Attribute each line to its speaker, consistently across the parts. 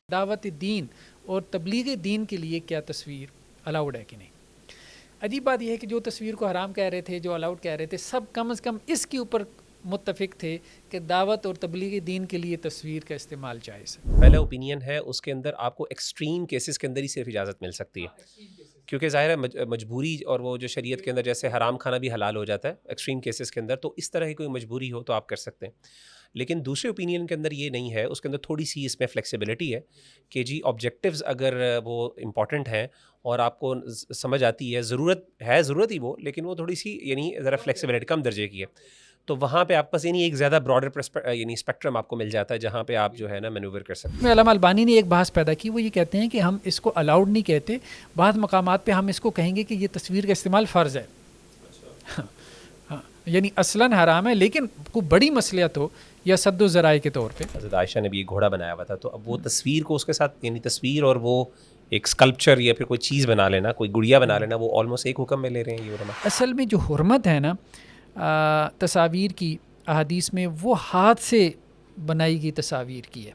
Speaker 1: دعوت دین اور تبلیغ دین کے لیے کیا تصویر الاؤڈ ہے کہ نہیں. عجیب بات یہ ہے کہ جو تصویر کو حرام کہہ رہے تھے، جو الاؤڈ کہہ رہے تھے، سب کم از کم اس کے اوپر متفق تھے کہ دعوت اور تبلیغ دین کے لیے تصویر کا استعمال جائز ہے.
Speaker 2: پہلا اوپینین ہے اس کے اندر آپ کو ایکسٹریم کیسز کے اندر ہی صرف اجازت مل سکتی ہے، کیونکہ ظاہر ہے مجبوری اور وہ جو شریعت کے اندر جیسے حرام کھانا بھی حلال ہو جاتا ہے ایکسٹریم کیسز کے اندر، تو اس طرح کی کوئی مجبوری ہو تو آپ کر سکتے ہیں. لیکن دوسرے اوپینین کے اندر یہ نہیں ہے، اس کے اندر تھوڑی سی اس میں فلیکسیبلٹی ہے کہ جی آبجیکٹیوز اگر وہ امپورٹنٹ ہیں اور آپ کو سمجھ آتی ہے، ضرورت ہی وہ، لیکن وہ تھوڑی سی یعنی ذرا فلیکسیبلٹی کم درجے کی ہے، تو وہاں پہ آپ پاس یعنی ایک زیادہ براڈر یعنی اسپیکٹرم آپ کو مل جاتا ہے جہاں پہ آپ جو ہے نا مینوور کر سکتے ہیں.
Speaker 1: علامہ البانی نے ایک بحث پیدا کی، وہ یہ کہتے ہیں کہ ہم اس کو الاؤڈ نہیں کہتے، بعض مقامات پہ ہم اس کو کہیں گے کہ یہ تصویر کا استعمال فرض ہے. یعنی اصلاً حرام ہے لیکن کوئی بڑی مصلحت ہو یا سد و ذرائع کے طور پہ.
Speaker 2: حضرت عائشہ نے بھی ایک گھوڑا بنایا ہوا تھا، تو اب وہ تصویر کو اس کے ساتھ یعنی تصویر اور وہ ایک اسکلپچر یا پھر کوئی چیز بنا لینا، کوئی گڑیا بنا لینا، وہ آلموسٹ ایک حکم میں لے رہے ہیں یہ علماء.
Speaker 1: اصل میں جو حرمت ہے نا تصاویر کی احادیث میں، وہ ہاتھ سے بنائی گئی تصاویر کی ہے.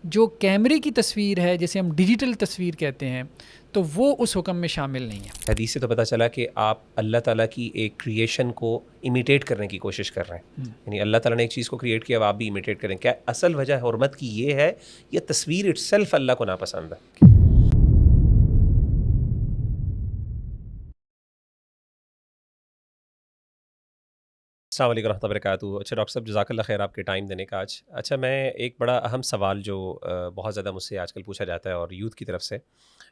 Speaker 1: جو کیمرے کی تصویر ہے جسے ہم ڈیجیٹل تصویر کہتے ہیں، تو وہ اس حکم میں شامل نہیں ہے.
Speaker 2: حدیث سے تو پتہ چلا کہ آپ اللہ تعالیٰ کی ایک کریشن کو امیٹیٹ کرنے کی کوشش کر رہے ہیں، یعنی اللہ تعالیٰ نے ایک چیز کو کریٹ کیا، اب آپ بھی امیٹیٹ کریں. کیا اصل وجہ حرمت کی یہ ہے یا تصویر اٹ سیلف اللہ کو ناپسند ہے؟ السلام علیکم ورحمۃ اللہ وبرکاتہ. اچھا ڈاکٹر صاحب، جزاک اللہ خیر آپ کے ٹائم دینے کا آج. اچھا، میں ایک بڑا اہم سوال جو بہت زیادہ مجھ سے آج کل پوچھا جاتا ہے اور یوتھ کی طرف سے،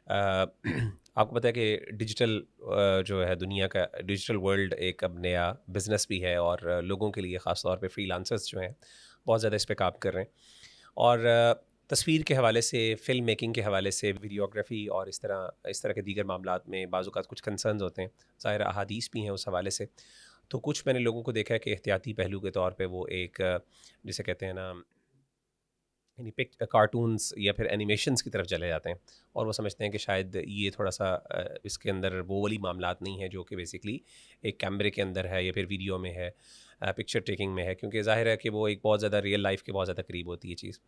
Speaker 2: آپ کو پتہ ہے کہ ڈیجیٹل جو ہے دنیا کا ڈیجیٹل ورلڈ ایک اب نیا بزنس بھی ہے، اور لوگوں کے لیے خاص طور پہ فری لانسرز جو ہیں بہت زیادہ اس پہ کام کر رہے ہیں. اور تصویر کے حوالے سے، فلم میکنگ کے حوالے سے، ویڈیوگرافی اور اس طرح کے دیگر معاملات میں بعض اوقات کچھ کنسرنز ہوتے ہیں. ظاہر احادیث بھی ہیں اس حوالے سے. تو کچھ میں نے لوگوں کو دیکھا ہے کہ احتیاطی پہلو کے طور پہ وہ ایک جسے کہتے ہیں نا یعنی کارٹونز یا پھر اینیمیشنز کی طرف چلے جاتے ہیں، اور وہ سمجھتے ہیں کہ شاید یہ تھوڑا سا اس کے اندر وہ والی معاملات نہیں ہیں جو کہ بیسکلی ایک کیمرے کے اندر ہے یا پھر ویڈیو میں ہے، پکچر ٹیکنگ میں ہے، کیونکہ ظاہر ہے کہ وہ ایک بہت زیادہ ریئل لائف کے بہت زیادہ قریب ہوتی ہے چیز.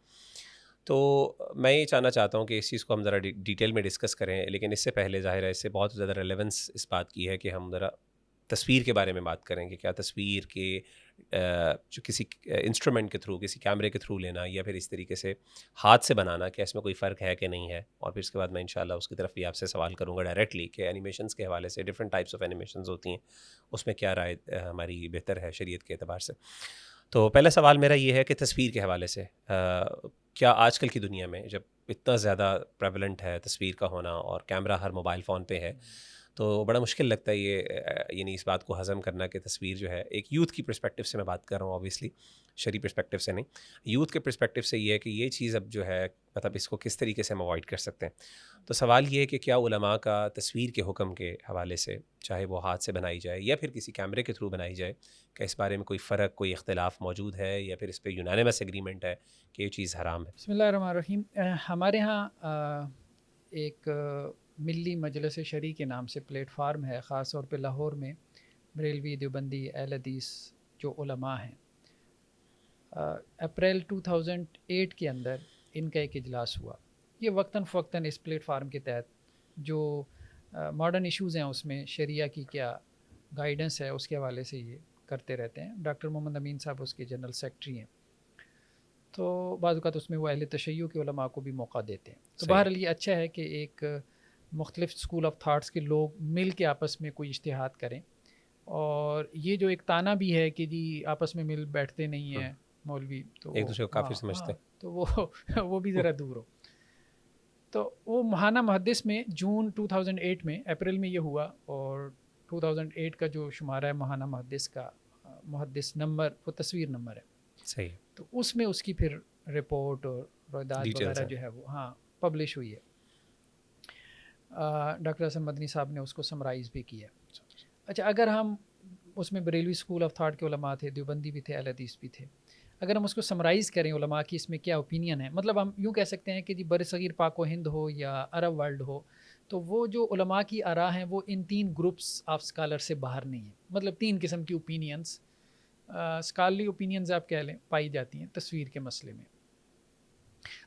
Speaker 2: تو میں یہ چاہنا چاہتا ہوں کہ اس چیز کو ہم ذرا ڈیٹیل میں ڈسکس کریں، لیکن اس سے پہلے ظاہر ہے اس سے بہت زیادہ ریلیونس اس بات کی ہے کہ ہم ذرا تصویر کے بارے میں بات کریں کہ کیا تصویر کے جو کسی انسٹرومنٹ کے تھرو، کسی کیمرے کے تھرو لینا یا پھر اس طریقے سے ہاتھ سے بنانا، کیا اس میں کوئی فرق ہے کہ نہیں ہے. اور پھر اس کے بعد میں انشاءاللہ اس کی طرف بھی آپ سے سوال کروں گا ڈائریکٹلی کہ اینیمیشنز کے حوالے سے ڈفرینٹ ٹائپس آف اینیمیشنز ہوتی ہیں، اس میں کیا رائے ہماری بہتر ہے شریعت کے اعتبار سے. تو پہلا سوال میرا یہ ہے کہ تصویر کے حوالے سے کیا آج کل کی دنیا میں جب اتنا زیادہ پریولنٹ ہے تصویر کا ہونا اور کیمرہ ہر موبائل فون پہ ہے، تو بڑا مشکل لگتا ہے یہ یعنی اس بات کو ہضم کرنا کہ تصویر جو ہے ایک یوتھ کی پرسپیکٹیو سے میں بات کر رہا ہوں، اوبیسلی شرعی پرسپیکٹیو سے نہیں، یوتھ کے پرسپیکٹیو سے یہ ہے کہ یہ چیز اب جو ہے مطلب اس کو کس طریقے سے ہم اوائڈ کر سکتے ہیں. تو سوال یہ ہے کہ کیا علماء کا تصویر کے حکم کے حوالے سے، چاہے وہ ہاتھ سے بنائی جائے یا پھر کسی کیمرے کے تھرو بنائی جائے، کہ اس بارے میں کوئی فرق، کوئی اختلاف موجود ہے یا پھر اس پہ یونانیمس ایگریمنٹ ہے کہ یہ چیز حرام ہے؟
Speaker 1: بسم اللہ الرحمن الرحیم. ہمارے ہاں ایک ملی مجلس شرعی کے نام سے پلیٹ فارم ہے، خاص طور پہ لاہور میں بریلوی، دیوبندی، اہل حدیث جو علماء ہیں. اپریل 2008 کے اندر ان کا ایک اجلاس ہوا. یہ وقتاً فوقتاً اس پلیٹ فارم کے تحت جو ماڈرن ایشوز ہیں اس میں شریعہ کی کیا گائیڈنس ہے اس کے حوالے سے یہ کرتے رہتے ہیں. ڈاکٹر محمد امین صاحب اس کے جنرل سیکرٹری ہیں، تو بعض اوقات اس میں وہ اہل تشیع کے علماء کو بھی موقع دیتے ہیں. تو بہرحال یہ اچھا ہے کہ ایک مختلف اسکول آف تھاٹس کے لوگ مل کے آپس میں کوئی اجتہاد کریں. اور یہ جو ایک تانا بھی ہے کہ جی آپس میں مل بیٹھتے نہیں ہیں مولوی، تو
Speaker 2: ایک دوسرے کو کافر سمجھتے ہیں،
Speaker 1: تو وہ بھی ذرا دور ہو. تو وہ ماہانہ محدث میں جون 2008 میں، اپریل میں یہ ہوا، اور 2008 کا جو شمارہ ہے ماہانہ محدث کا، محدث نمبر وہ تصویر نمبر ہے.
Speaker 2: صحیح.
Speaker 1: تو اس میں اس کی پھر رپورٹ اور رویداد وغیرہ جو ہے وہ پبلش ہوئی ہے. ڈاکٹر حسن مدنی صاحب نے اس کو سمرائز بھی کیا. اچھا، اگر ہم اس میں بریلوی اسکول آف تھاٹ کے علماء تھے، دیوبندی بھی تھے، اہل حدیث بھی تھے، اگر ہم اس کو سمرائز کریں علماء کی اس میں کیا اوپینین ہے، مطلب ہم یوں کہہ سکتے ہیں کہ جی برصغیر پاک و ہند ہو یا عرب ورلڈ ہو، تو وہ جو علماء کی آراء ہیں وہ ان 3 گروپس آف اسکالر سے باہر نہیں ہیں. مطلب 3 قسم کی اوپینینس، اسکالرلی اوپینینز آپ کہہ لیں، پائی جاتی ہیں تصویر کے مسئلے میں.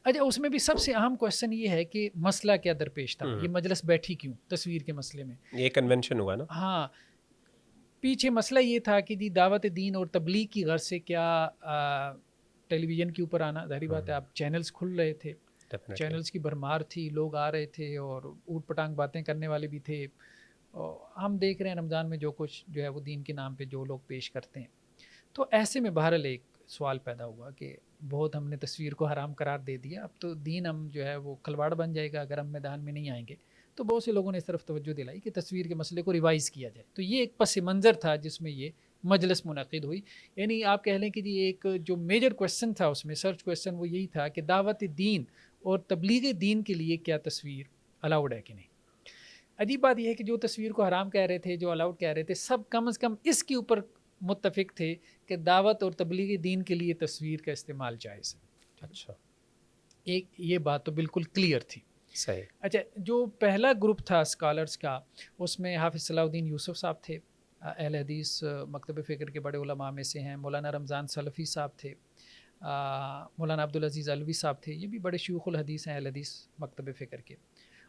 Speaker 1: اچھا اس میں بھی سب سے اہم کوشچن یہ ہے کہ مسئلہ کیا درپیش تھا، یہ مجلس بیٹھی کیوں تصویر کے مسئلے میں.
Speaker 2: یہ کنونشن ہوا نا.
Speaker 1: ہاں پیچھے مسئلہ یہ تھا کہ جی دعوت دین اور تبلیغ کی غرض سے کیا ٹیلی ویژن کے اوپر آنا، ظاہری بات ہے آپ چینلز کھل رہے تھے، چینلز کی بھرمار تھی، لوگ آ رہے تھے اور اوٹ پٹانگ باتیں کرنے والے بھی تھے. ہم دیکھ رہے ہیں رمضان میں جو کچھ جو ہے وہ دین کے نام پہ جو لوگ پیش کرتے ہیں. تو ایسے میں بہرحال ایک سوال پیدا ہوا کہ بہت ہم نے تصویر کو حرام قرار دے دیا، اب تو دین ہم جو ہے وہ کھلواڑ بن جائے گا اگر ہم میدان میں نہیں آئیں گے. تو بہت سے لوگوں نے اس طرف توجہ دلائی کہ تصویر کے مسئلے کو ریوائز کیا جائے. تو یہ ایک پس منظر تھا جس میں یہ مجلس منعقد ہوئی. یعنی آپ کہہ لیں کہ جی ایک جو میجر کویسچن تھا اس میں سرچ کویسچن وہ یہی تھا کہ دعوت دین اور تبلیغ دین کے لیے کیا تصویر الاؤڈ ہے کہ نہیں. عجیب بات یہ ہے کہ جو تصویر کو حرام کہہ رہے تھے، جو الاؤڈ کہہ رہے تھے، سب کم از کم اس کے اوپر متفق تھے کہ دعوت اور تبلیغ دین کے لیے تصویر کا استعمال جائز ہے.
Speaker 2: اچھا
Speaker 1: ایک یہ بات تو بالکل کلیئر تھی.
Speaker 2: صحیح.
Speaker 1: اچھا جو پہلا گروپ تھا اسکالرز کا اس میں حافظ صلاح الدین یوسف صاحب تھے، اہل حدیث مکتب فکر کے بڑے علماء میں سے ہیں. مولانا رمضان سلفی صاحب تھے، مولانا عبدالعزیز علوی صاحب تھے، یہ بھی بڑے شیوخ الحدیث ہیں اہل حدیث مکتب فکر کے.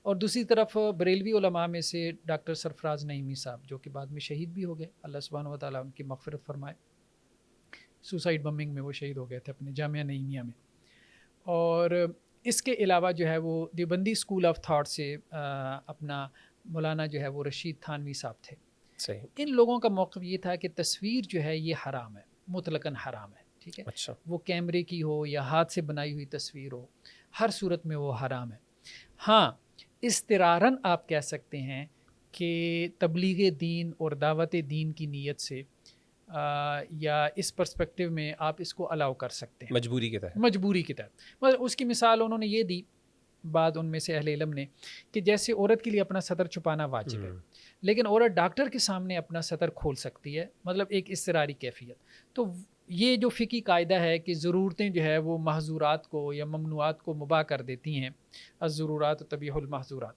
Speaker 1: اور دوسری طرف بریلوی علماء میں سے ڈاکٹر سرفراز نعیمی صاحب جو کہ بعد میں شہید بھی ہو گئے، اللہ سبحانہ و تعالیٰ ان کی مغفرت فرمائے. سوسائڈ بمنگ میں وہ شہید ہو گئے تھے اپنے جامعہ نعیمیہ میں. اور اس کے علاوہ جو ہے وہ دیوبندی اسکول آف تھاٹ سے اپنا مولانا جو ہے وہ رشید تھانوی صاحب تھے.
Speaker 2: صحیح.
Speaker 1: ان لوگوں کا موقف یہ تھا کہ تصویر جو ہے یہ حرام ہے، مطلقاً حرام ہے. ٹھیک ہے،
Speaker 2: اچھا
Speaker 1: وہ کیمرے کی ہو یا ہاتھ سے بنائی ہوئی تصویر ہو، ہر صورت میں وہ حرام ہے. ہاں استراراً آپ کہہ سکتے ہیں کہ تبلیغ دین اور دعوت دین کی نیت سے یا اس پرسپیکٹیو میں آپ اس کو الاؤ کر سکتے ہیں
Speaker 2: مجبوری کے تحت.
Speaker 1: مجبوری کے تحت. مگر اس کی مثال انہوں نے یہ دی بعد ان میں سے اہل علم نے کہ جیسے عورت کے لیے اپنا سطر چھپانا واجب ہے لیکن عورت ڈاکٹر کے سامنے اپنا سطر کھول سکتی ہے، مطلب ایک اضطراری کیفیت. تو یہ جو فقہی قاعدہ ہے کہ ضرورتیں جو ہے وہ محظورات کو یا ممنوعات کو مباح کر دیتی ہیں، الضرورات تبیح المحظورات،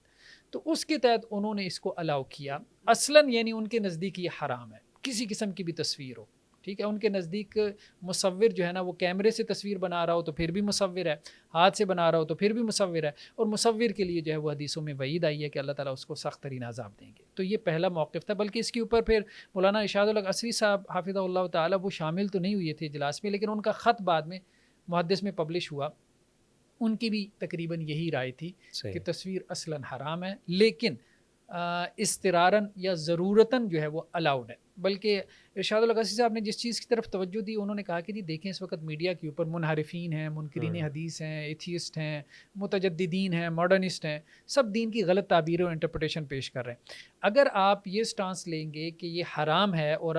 Speaker 1: تو اس کے تحت انہوں نے اس کو الاؤ کیا. اصلاً یعنی ان کے نزدیک یہ حرام ہے کسی قسم کی بھی تصویر ہو. ٹھیک ہے، ان کے نزدیک مصور جو ہے نا وہ کیمرے سے تصویر بنا رہا ہو تو پھر بھی مصور ہے، ہاتھ سے بنا رہا ہو تو پھر بھی مصور ہے. اور مصور کے لیے جو ہے وہ حدیثوں میں وعید آئی ہے کہ اللہ تعالیٰ اس کو سخت ترین عذاب دیں گے. تو یہ پہلا موقف تھا. بلکہ اس کے اوپر پھر مولانا ارشاد الحق عصری صاحب حافظہ اللہ تعالیٰ وہ شامل تو نہیں ہوئے تھے اجلاس میں، لیکن ان کا خط بعد میں محدث میں پبلش ہوا. ان کی بھی تقریباً یہی رائے تھی کہ تصویر اصلاً حرام ہے لیکن استراراً یا ضرورتاً جو ہے وہ الاؤڈ ہے. بلکہ ارشاد القسی صاحب نے جس چیز کی طرف توجہ دی انہوں نے کہا کہ جی دیکھیں اس وقت میڈیا کے اوپر منحرفین ہیں، منکرین حدیث ہیں، ایتھیسٹ ہیں، متجددین ہیں، ماڈرنسٹ ہیں، سب دین کی غلط تعبیر اور انٹرپریٹیشن پیش کر رہے ہیں. اگر آپ یہ سٹانس لیں گے کہ یہ حرام ہے اور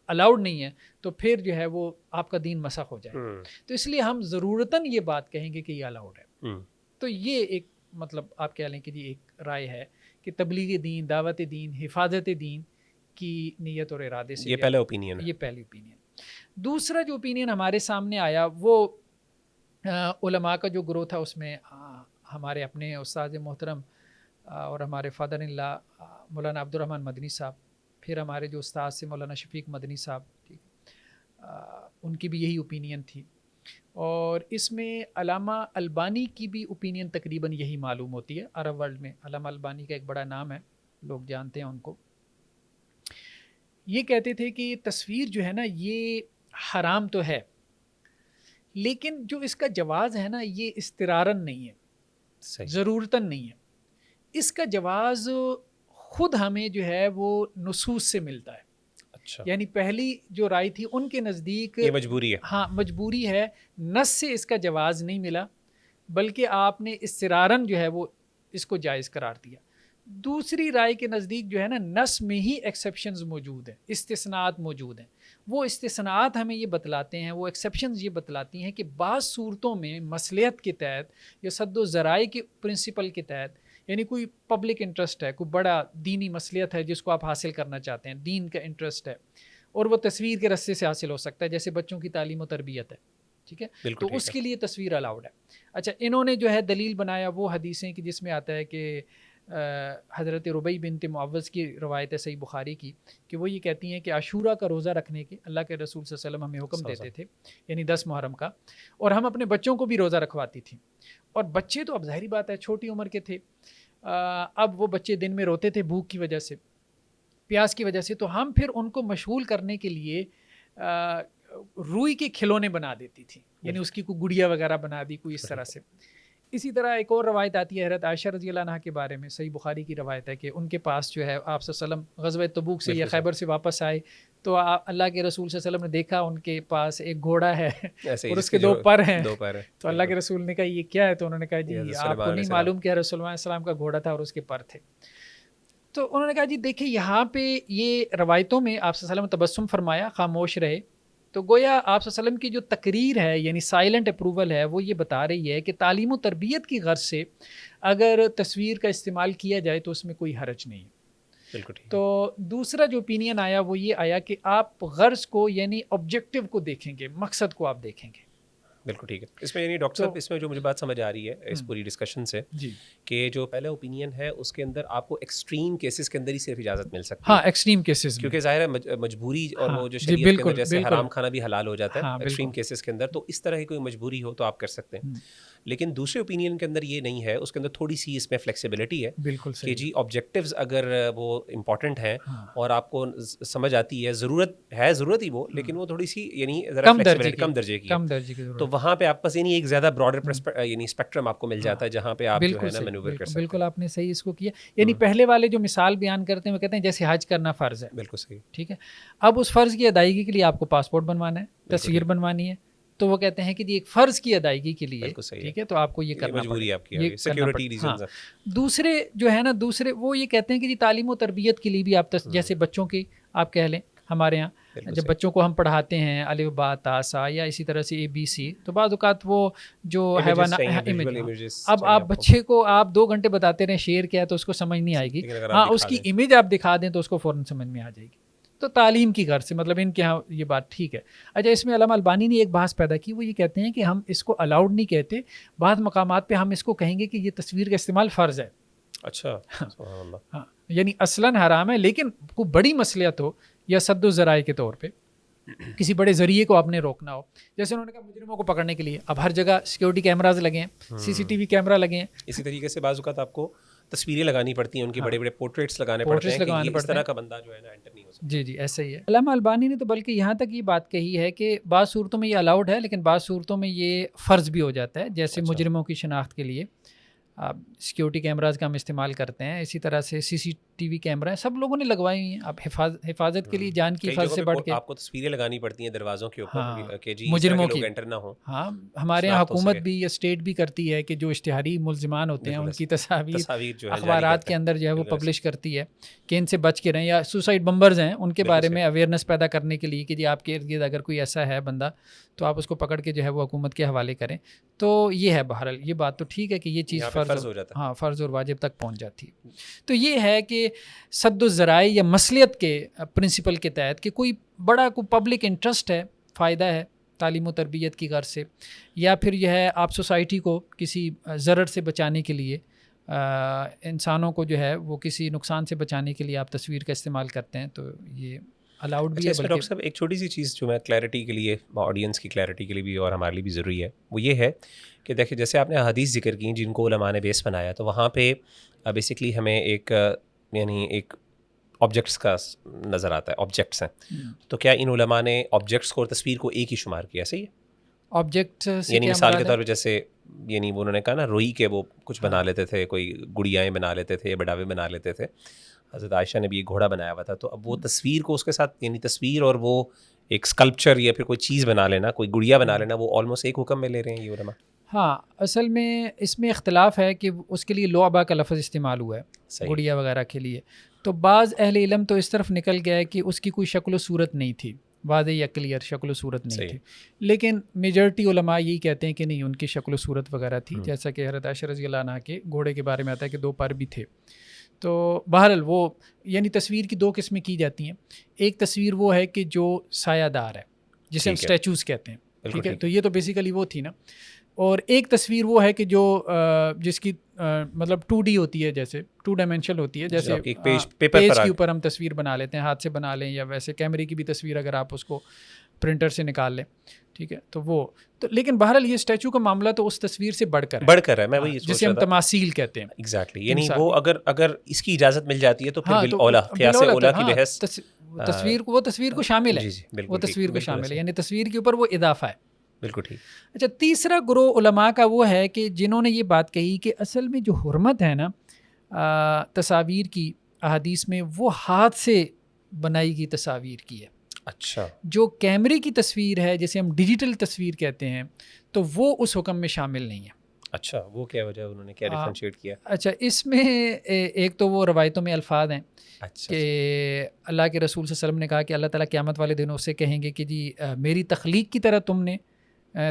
Speaker 1: الاؤڈ نہیں ہے تو پھر جو ہے وہ آپ کا دین مسخ ہو جائے. تو اس لیے ہم ضرورتاً یہ بات کہیں گے کہ یہ الاؤڈ ہے. تو یہ ایک مطلب آپ کہہ لیں کہ جی ایک رائے ہے کہ تبلیغ دین، دعوت دین، حفاظت دین کی نیت اور ارادے سے.
Speaker 2: یہ پہلا اوپینین ہے.
Speaker 1: یہ پہلی اوپینین. دوسرا جو اوپینین ہمارے سامنے آیا وہ علماء کا جو گروہ تھا، اس میں ہمارے اپنے استاد محترم اور ہمارے فادر ان لا مولانا عبد الرحمن مدنی صاحب، پھر ہمارے جو استاد سے مولانا شفیق مدنی صاحب، ٹھیک ان کی بھی یہی اوپینین تھی. اور اس میں علامہ البانی کی بھی اوپینین تقریباً یہی معلوم ہوتی ہے. عرب ورلڈ میں علامہ البانی کا ایک بڑا نام ہے، لوگ جانتے ہیں ان کو. یہ کہتے تھے کہ تصویر جو ہے نا یہ حرام تو ہے لیکن جو اس کا جواز ہے نا یہ استراراً نہیں ہے، ضرورتاً نہیں ہے. اس کا جواز خود ہمیں جو ہے وہ نصوص سے ملتا ہے.
Speaker 2: اچھا.
Speaker 1: یعنی پہلی جو رائے تھی ان کے نزدیک
Speaker 2: یہ مجبوری ہے.
Speaker 1: ہاں مجبوری ہے، نص سے اس کا جواز نہیں ملا بلکہ آپ نے استراراً جو ہے وہ اس کو جائز قرار دیا. دوسری رائے کے نزدیک جو ہے نا نص میں ہی ایکسیپشنز موجود ہیں، استثناءات موجود ہیں. وہ استثناءات ہمیں یہ بتلاتے ہیں، وہ ایکسیپشنز یہ بتلاتی ہیں کہ بعض صورتوں میں مصلحت کے تحت یا سد و ذرائع کے پرنسپل کے تحت، یعنی کوئی پبلک انٹرسٹ ہے، کوئی بڑا دینی مصلحت ہے جس کو آپ حاصل کرنا چاہتے ہیں، دین کا انٹرسٹ ہے اور وہ تصویر کے رستے سے حاصل ہو سکتا ہے، جیسے بچوں کی تعلیم و تربیت ہے. ٹھیک ہے، تو اس کے لیے تصویر الاؤڈ ہے. اچھا انہوں نے جو ہے دلیل بنایا وہ حدیثیں کہ جس میں آتا ہے کہ حضرت ربیع بنت معوذ کی روایت ہے صحیح بخاری کی کہ وہ یہ کہتی ہیں کہ عاشورہ کا روزہ رکھنے کے اللہ کے رسول صلی اللہ علیہ وسلم ہمیں حکم دیتے تھے، یعنی 10 محرم کا، اور ہم اپنے بچوں کو بھی روزہ رکھواتی تھیں. اور بچے تو اب ظاہری بات ہے چھوٹی عمر کے تھے، اب وہ بچے دن میں روتے تھے بھوک کی وجہ سے، پیاس کی وجہ سے، تو ہم پھر ان کو مشغول کرنے کے لیے روئی کے کھلونے بنا دیتی تھی، یعنی اس کی کوئی گڑیا وغیرہ بنا دی کوئی اس طرح سے. اسی طرح ایک اور روایت آتی ہے حضرت عائشہ رضی اللہ عنہ کے بارے میں، صحیح بخاری کی روایت ہے کہ ان کے پاس جو ہے آپ صلی اللہ علیہ وسلم غزوہ تبوک سے یا خیبر سے واپس آئے تو اللہ کے رسول صلی اللہ علیہ وسلم نے دیکھا ان کے پاس ایک گھوڑا ہے اور اس کے 2 پر ہیں. تو اللہ کے رسول نے کہا یہ کیا ہے؟ تو انہوں نے کہا جی آپ کو نہیں معلوم کہ رسول اللہ علیہ وسلم کا گھوڑا تھا اور اس کے پر تھے. تو انہوں نے کہا جی دیکھیں یہاں پہ یہ روایتوں میں آپ صلی اللہ علیہ وسلم تبسم فرمایا، خاموش رہے، تو گویا آپ صلی اللہ علیہ وسلم کی جو تقریر ہے یعنی سائلنٹ اپروول ہے وہ یہ بتا رہی ہے کہ تعلیم و تربیت کی غرض سے اگر تصویر کا استعمال کیا جائے تو اس میں کوئی حرج نہیں. بالکل. تو دوسرا جو اوپینین آیا وہ یہ آیا کہ آپ غرض کو یعنی آبجیکٹیو کو دیکھیں گے، مقصد کو آپ دیکھیں گے.
Speaker 2: بالکل ٹھیک ہے. اس میں یعنی ڈاکٹر صاحب اس میں جو مجھے بات سمجھ آ رہی ہے اس پوری ڈسکشن سے کہ جو پہلا اوپینین ہے اس کے اندر آپ کو ایکسٹریم کیسز کے اندر ہی صرف اجازت مل سکتی ہے.
Speaker 1: ہاں ایکسٹریم کیسز،
Speaker 2: کیونکہ ظاہر ہے مجبوری اور وہ جو شریعت کے اندر جیسے حرام کھانا بھی حلال ہو جاتا ہے ایکسٹریم کیسز کے اندر، تو اس طرح کی کوئی مجبوری ہو تو آپ کر سکتے ہیں. لیکن دوسرے اوپینین کے اندر یہ نہیں ہے، اس کے اندر تھوڑی سی اس میں فلیکسیبلٹی ہے. بالکل کہ جی آبجیکٹیوز اگر وہ امپورٹنٹ ہیں اور آپ کو سمجھ آتی ہے، ضرورت ہی وہ، لیکن وہ تھوڑی سی یعنی کم درجے کی، تو وہاں پہ آپ پاس یعنی ایک زیادہ براڈر یعنی اسپیکٹرم آپ کو مل جاتا ہے جہاں پہ آپ جو ہے نا مینوور کر سکتے ہیں.
Speaker 1: بالکل آپ نے صحیح اس کو کیا. یعنی پہلے والے جو مثال بیان کرتے ہیں وہ کہتے ہیں جیسے حج کرنا فرض ہے.
Speaker 2: بالکل صحیح.
Speaker 1: ٹھیک ہے. اب اس فرض کی ادائیگی کے لیے آپ کو پاسپورٹ بنوانا ہے، تصویر بنوانی ہے، تو وہ کہتے ہیں کہ جی ایک فرض کی ادائیگی کے لیے ٹھیک ہے تو آپ کو یہ کرنا پڑے. دوسرے جو ہے نا وہ یہ کہتے ہیں کہ جی تعلیم و تربیت کے لیے بھی آپ جیسے بچوں کی آپ کہہ لیں، ہمارے یہاں جب بچوں کو ہم پڑھاتے ہیں الف با تا سا یا اسی طرح سے ABC، تو بعض اوقات وہ جو حیوانات، اب آپ بچے کو آپ 2 گھنٹے بتاتے رہیں شیر کیا ہے تو اس کو سمجھ نہیں آئے گی، ہاں اس کی امیج آپ دکھا دیں تو اس کو فوراً سمجھ میں آ جائے گی. تو تعلیم کی غرض سے مطلب ان کے ہاں یہ بات ٹھیک ہے. اچھا اس میں علامہ البانی نے ایک بحث پیدا کی، وہ یہ کہتے ہیں کہ ہم اس کو الاؤڈ نہیں کہتے، بعض مقامات پہ ہم اس کو کہیں گے کہ یہ تصویر کا استعمال فرض ہے.
Speaker 2: اچھا
Speaker 1: ہاں یعنی اصلاً حرام ہے، لیکن کوئی بڑی مصلحت ہو یا سد الذرائع کے طور پہ کسی بڑے ذریعے کو آپ نے روکنا ہو، جیسے انہوں نے کہا مجرموں کو پکڑنے کے لیے اب ہر جگہ سیکورٹی کیمراز لگے ہیں، CCTV کیمرا لگے ہیں.
Speaker 2: اسی طریقے سے بعض اوقات آپ کو تصویریں لگانی پڑتی ہیں، ان کے بڑے بڑے پورٹریٹس لگانے پڑتے ہیں کہ اس طرح کا بندہ جو ہے نا انٹر نہیں ہو سکتا.
Speaker 1: جی ایسا ہی ہے. علامہ البانی نے تو بلکہ یہاں تک یہ بات کہی ہے کہ بعض صورتوں میں یہ الاؤڈ ہے لیکن بعض صورتوں میں یہ فرض بھی ہو جاتا ہے، جیسے مجرموں کی شناخت کے لیے سیکیورٹی کیمراز کا ہم استعمال کرتے ہیں، اسی طرح سے CCTV کیمرا سب لوگوں نے لگوائی ہوئی ہیں. اب حفاظت کے لیے جان کی حفاظت سے بڑھ کے
Speaker 2: آپ کو تصویریں لگانی پڑتی ہیں دروازوں کے اوپر کہ جی
Speaker 1: مجرموں کی
Speaker 2: انٹر نہ ہو.
Speaker 1: ہاں ہمارے یہاں حکومت بھی یا اسٹیٹ بھی کرتی ہے کہ جو اشتہاری ملزمان ہوتے ہیں ان کی تصاویر اخبارات کے اندر جو ہے وہ پبلش کرتی ہے کہ ان سے بچ کے رہیں، یا سوسائڈ بمبرز ہیں ان کے بارے میں اویئرنیس پیدا کرنے کے لیے کہ جی آپ کے ارد گرد اگر کوئی ایسا ہے بندہ تو آپ اس کو پکڑ کے جو ہے وہ حکومت کے حوالے کریں. تو یہ ہے بہرحال یہ بات تو ٹھیک ہے کہ یہ چیز فرض ہو جاتا ہے، ہاں فرض اور واجب تک پہنچ جاتی ہے. تو یہ ہے کہ سد الذرائع یا مصلحت کے پرنسپل کے تحت کہ کوئی بڑا کوئی پبلک انٹرسٹ ہے، فائدہ ہے تعلیم و تربیت کی غرض سے، یا پھر یہ ہے آپ سوسائٹی کو کسی ضرر سے بچانے کے لیے، انسانوں کو جو ہے وہ کسی نقصان سے بچانے کے لیے آپ تصویر کا استعمال کرتے ہیں، تو یہ الاؤڈ بھی ہے.
Speaker 2: ڈاکٹر صاحب ایک چھوٹی سی چیز جو میں کلیئرٹی کے لیے، آڈینس کی کلیئرٹی کے لیے بھی اور ہمارے لیے بھی ضروری ہے، وہ یہ ہے کہ دیکھیں جیسے آپ نے حدیث ذکر کی جن کو علماء نے بیس بنایا، تو وہاں پہ بیسکلی ہمیں ایک یعنی ایک آبجیکٹس کا نظر آتا ہے، آبجیکٹس ہیں. تو کیا ان علماء نے آبجیکٹس کو اور تصویر کو ایک ہی شمار کیا؟ صحیح ہے.
Speaker 1: آبجیکٹ
Speaker 2: یعنی مثال کے طور پہ جیسے یعنی انہوں نے کہا نا روئی کے وہ کچھ بنا لیتے تھے، کوئی گڑیائیں بنا لیتے تھے، بڑاوے بنا لیتے تھے. حضرت عائشہ نے بھی ایک گھوڑا بنایا ہوا تھا، تو اب وہ تصویر کو اس کے ساتھ یعنی تصویر اور وہ ایک اسکلپچر یا پھر کوئی چیز بنا لینا، کوئی گڑیا بنا لینا، وہ آلموسٹ ایک حکم میں لے رہے ہیں یہ علماء.
Speaker 1: ہاں اصل میں اس میں اختلاف ہے کہ اس کے لیے لعبہ کا لفظ استعمال ہوا ہے گڑیا وغیرہ کے لیے. تو بعض اہل علم تو اس طرف نکل گیا ہے کہ اس کی کوئی شکل و صورت نہیں تھی، واضح یا کلیئر شکل و صورت نہیں تھی، لیکن میجورٹی علماء یہی کہتے ہیں کہ نہیں ان کی شکل و صورت وغیرہ تھی، جیسا کہ حضرت عائشہ رضی اللہ عنہ کے گھوڑے کے بارے میں آتا ہے کہ 2 پر بھی تھے. تو بہرحال وہ یعنی تصویر کی 2 قسمیں کی جاتی ہیں. ایک تصویر وہ ہے کہ جو سایہ دار ہے جسے ہم اسٹیچوز کہتے ہیں، ٹھیک ہے، تو یہ تو بیسیکلی وہ تھی نا. اور ایک تصویر وہ ہے کہ جو جس کی مطلب 2D ہوتی ہے، جیسے 2 ڈائمینشنل ہوتی ہے، جیسے پیج کے اوپر ہم تصویر بنا لیتے ہیں، ہاتھ سے بنا لیں، یا ویسے کیمرے کی بھی تصویر اگر آپ اس کو پرنٹر سے نکال لیں، ٹھیک ہے، تو وہ تو لیکن بہرحال یہ اسٹیچو کا معاملہ تو اس تصویر سے بڑھ کر ہے،
Speaker 2: میں وہی سوچ
Speaker 1: جسے ہم تماثیل کہتے ہیں.
Speaker 2: ایگزیکٹلی، یعنی وہ اگر اس کی اجازت مل جاتی ہے تو پھر
Speaker 1: بالاولا
Speaker 2: قیاس اولا کی بحث
Speaker 1: تصویر کو شامل ہے، وہ تصویر کو شامل ہے، یعنی تصویر کے اوپر وہ اضافہ ہے.
Speaker 2: بالکل ٹھیک.
Speaker 1: اچھا، تیسرا گروہ علماء کا وہ ہے کہ جنہوں نے یہ بات کہی کہ اصل میں جو حرمت ہے نا تصاویر کی احادیث میں، وہ ہاتھ سے بنائی گئی تصاویر کی ہے.
Speaker 2: اچھا، جو
Speaker 1: کیمرے کی تصویر ہے جسے ہم ڈیجیٹل تصویر کہتے ہیں، تو وہ اس حکم میں شامل نہیں ہے.
Speaker 2: اچھا، وہ کیا وجہ ہے، انہوں نے کیا ڈیفرینشیٹ کیا؟
Speaker 1: اچھا، اس میں ایک تو وہ روایتوں میں الفاظ ہیں کہ اللہ کے رسول صلی اللہ علیہ وسلم نے کہا کہ اللہ تعالیٰ قیامت والے دن اسے کہیں گے کہ جی میری تخلیق کی طرح تم نے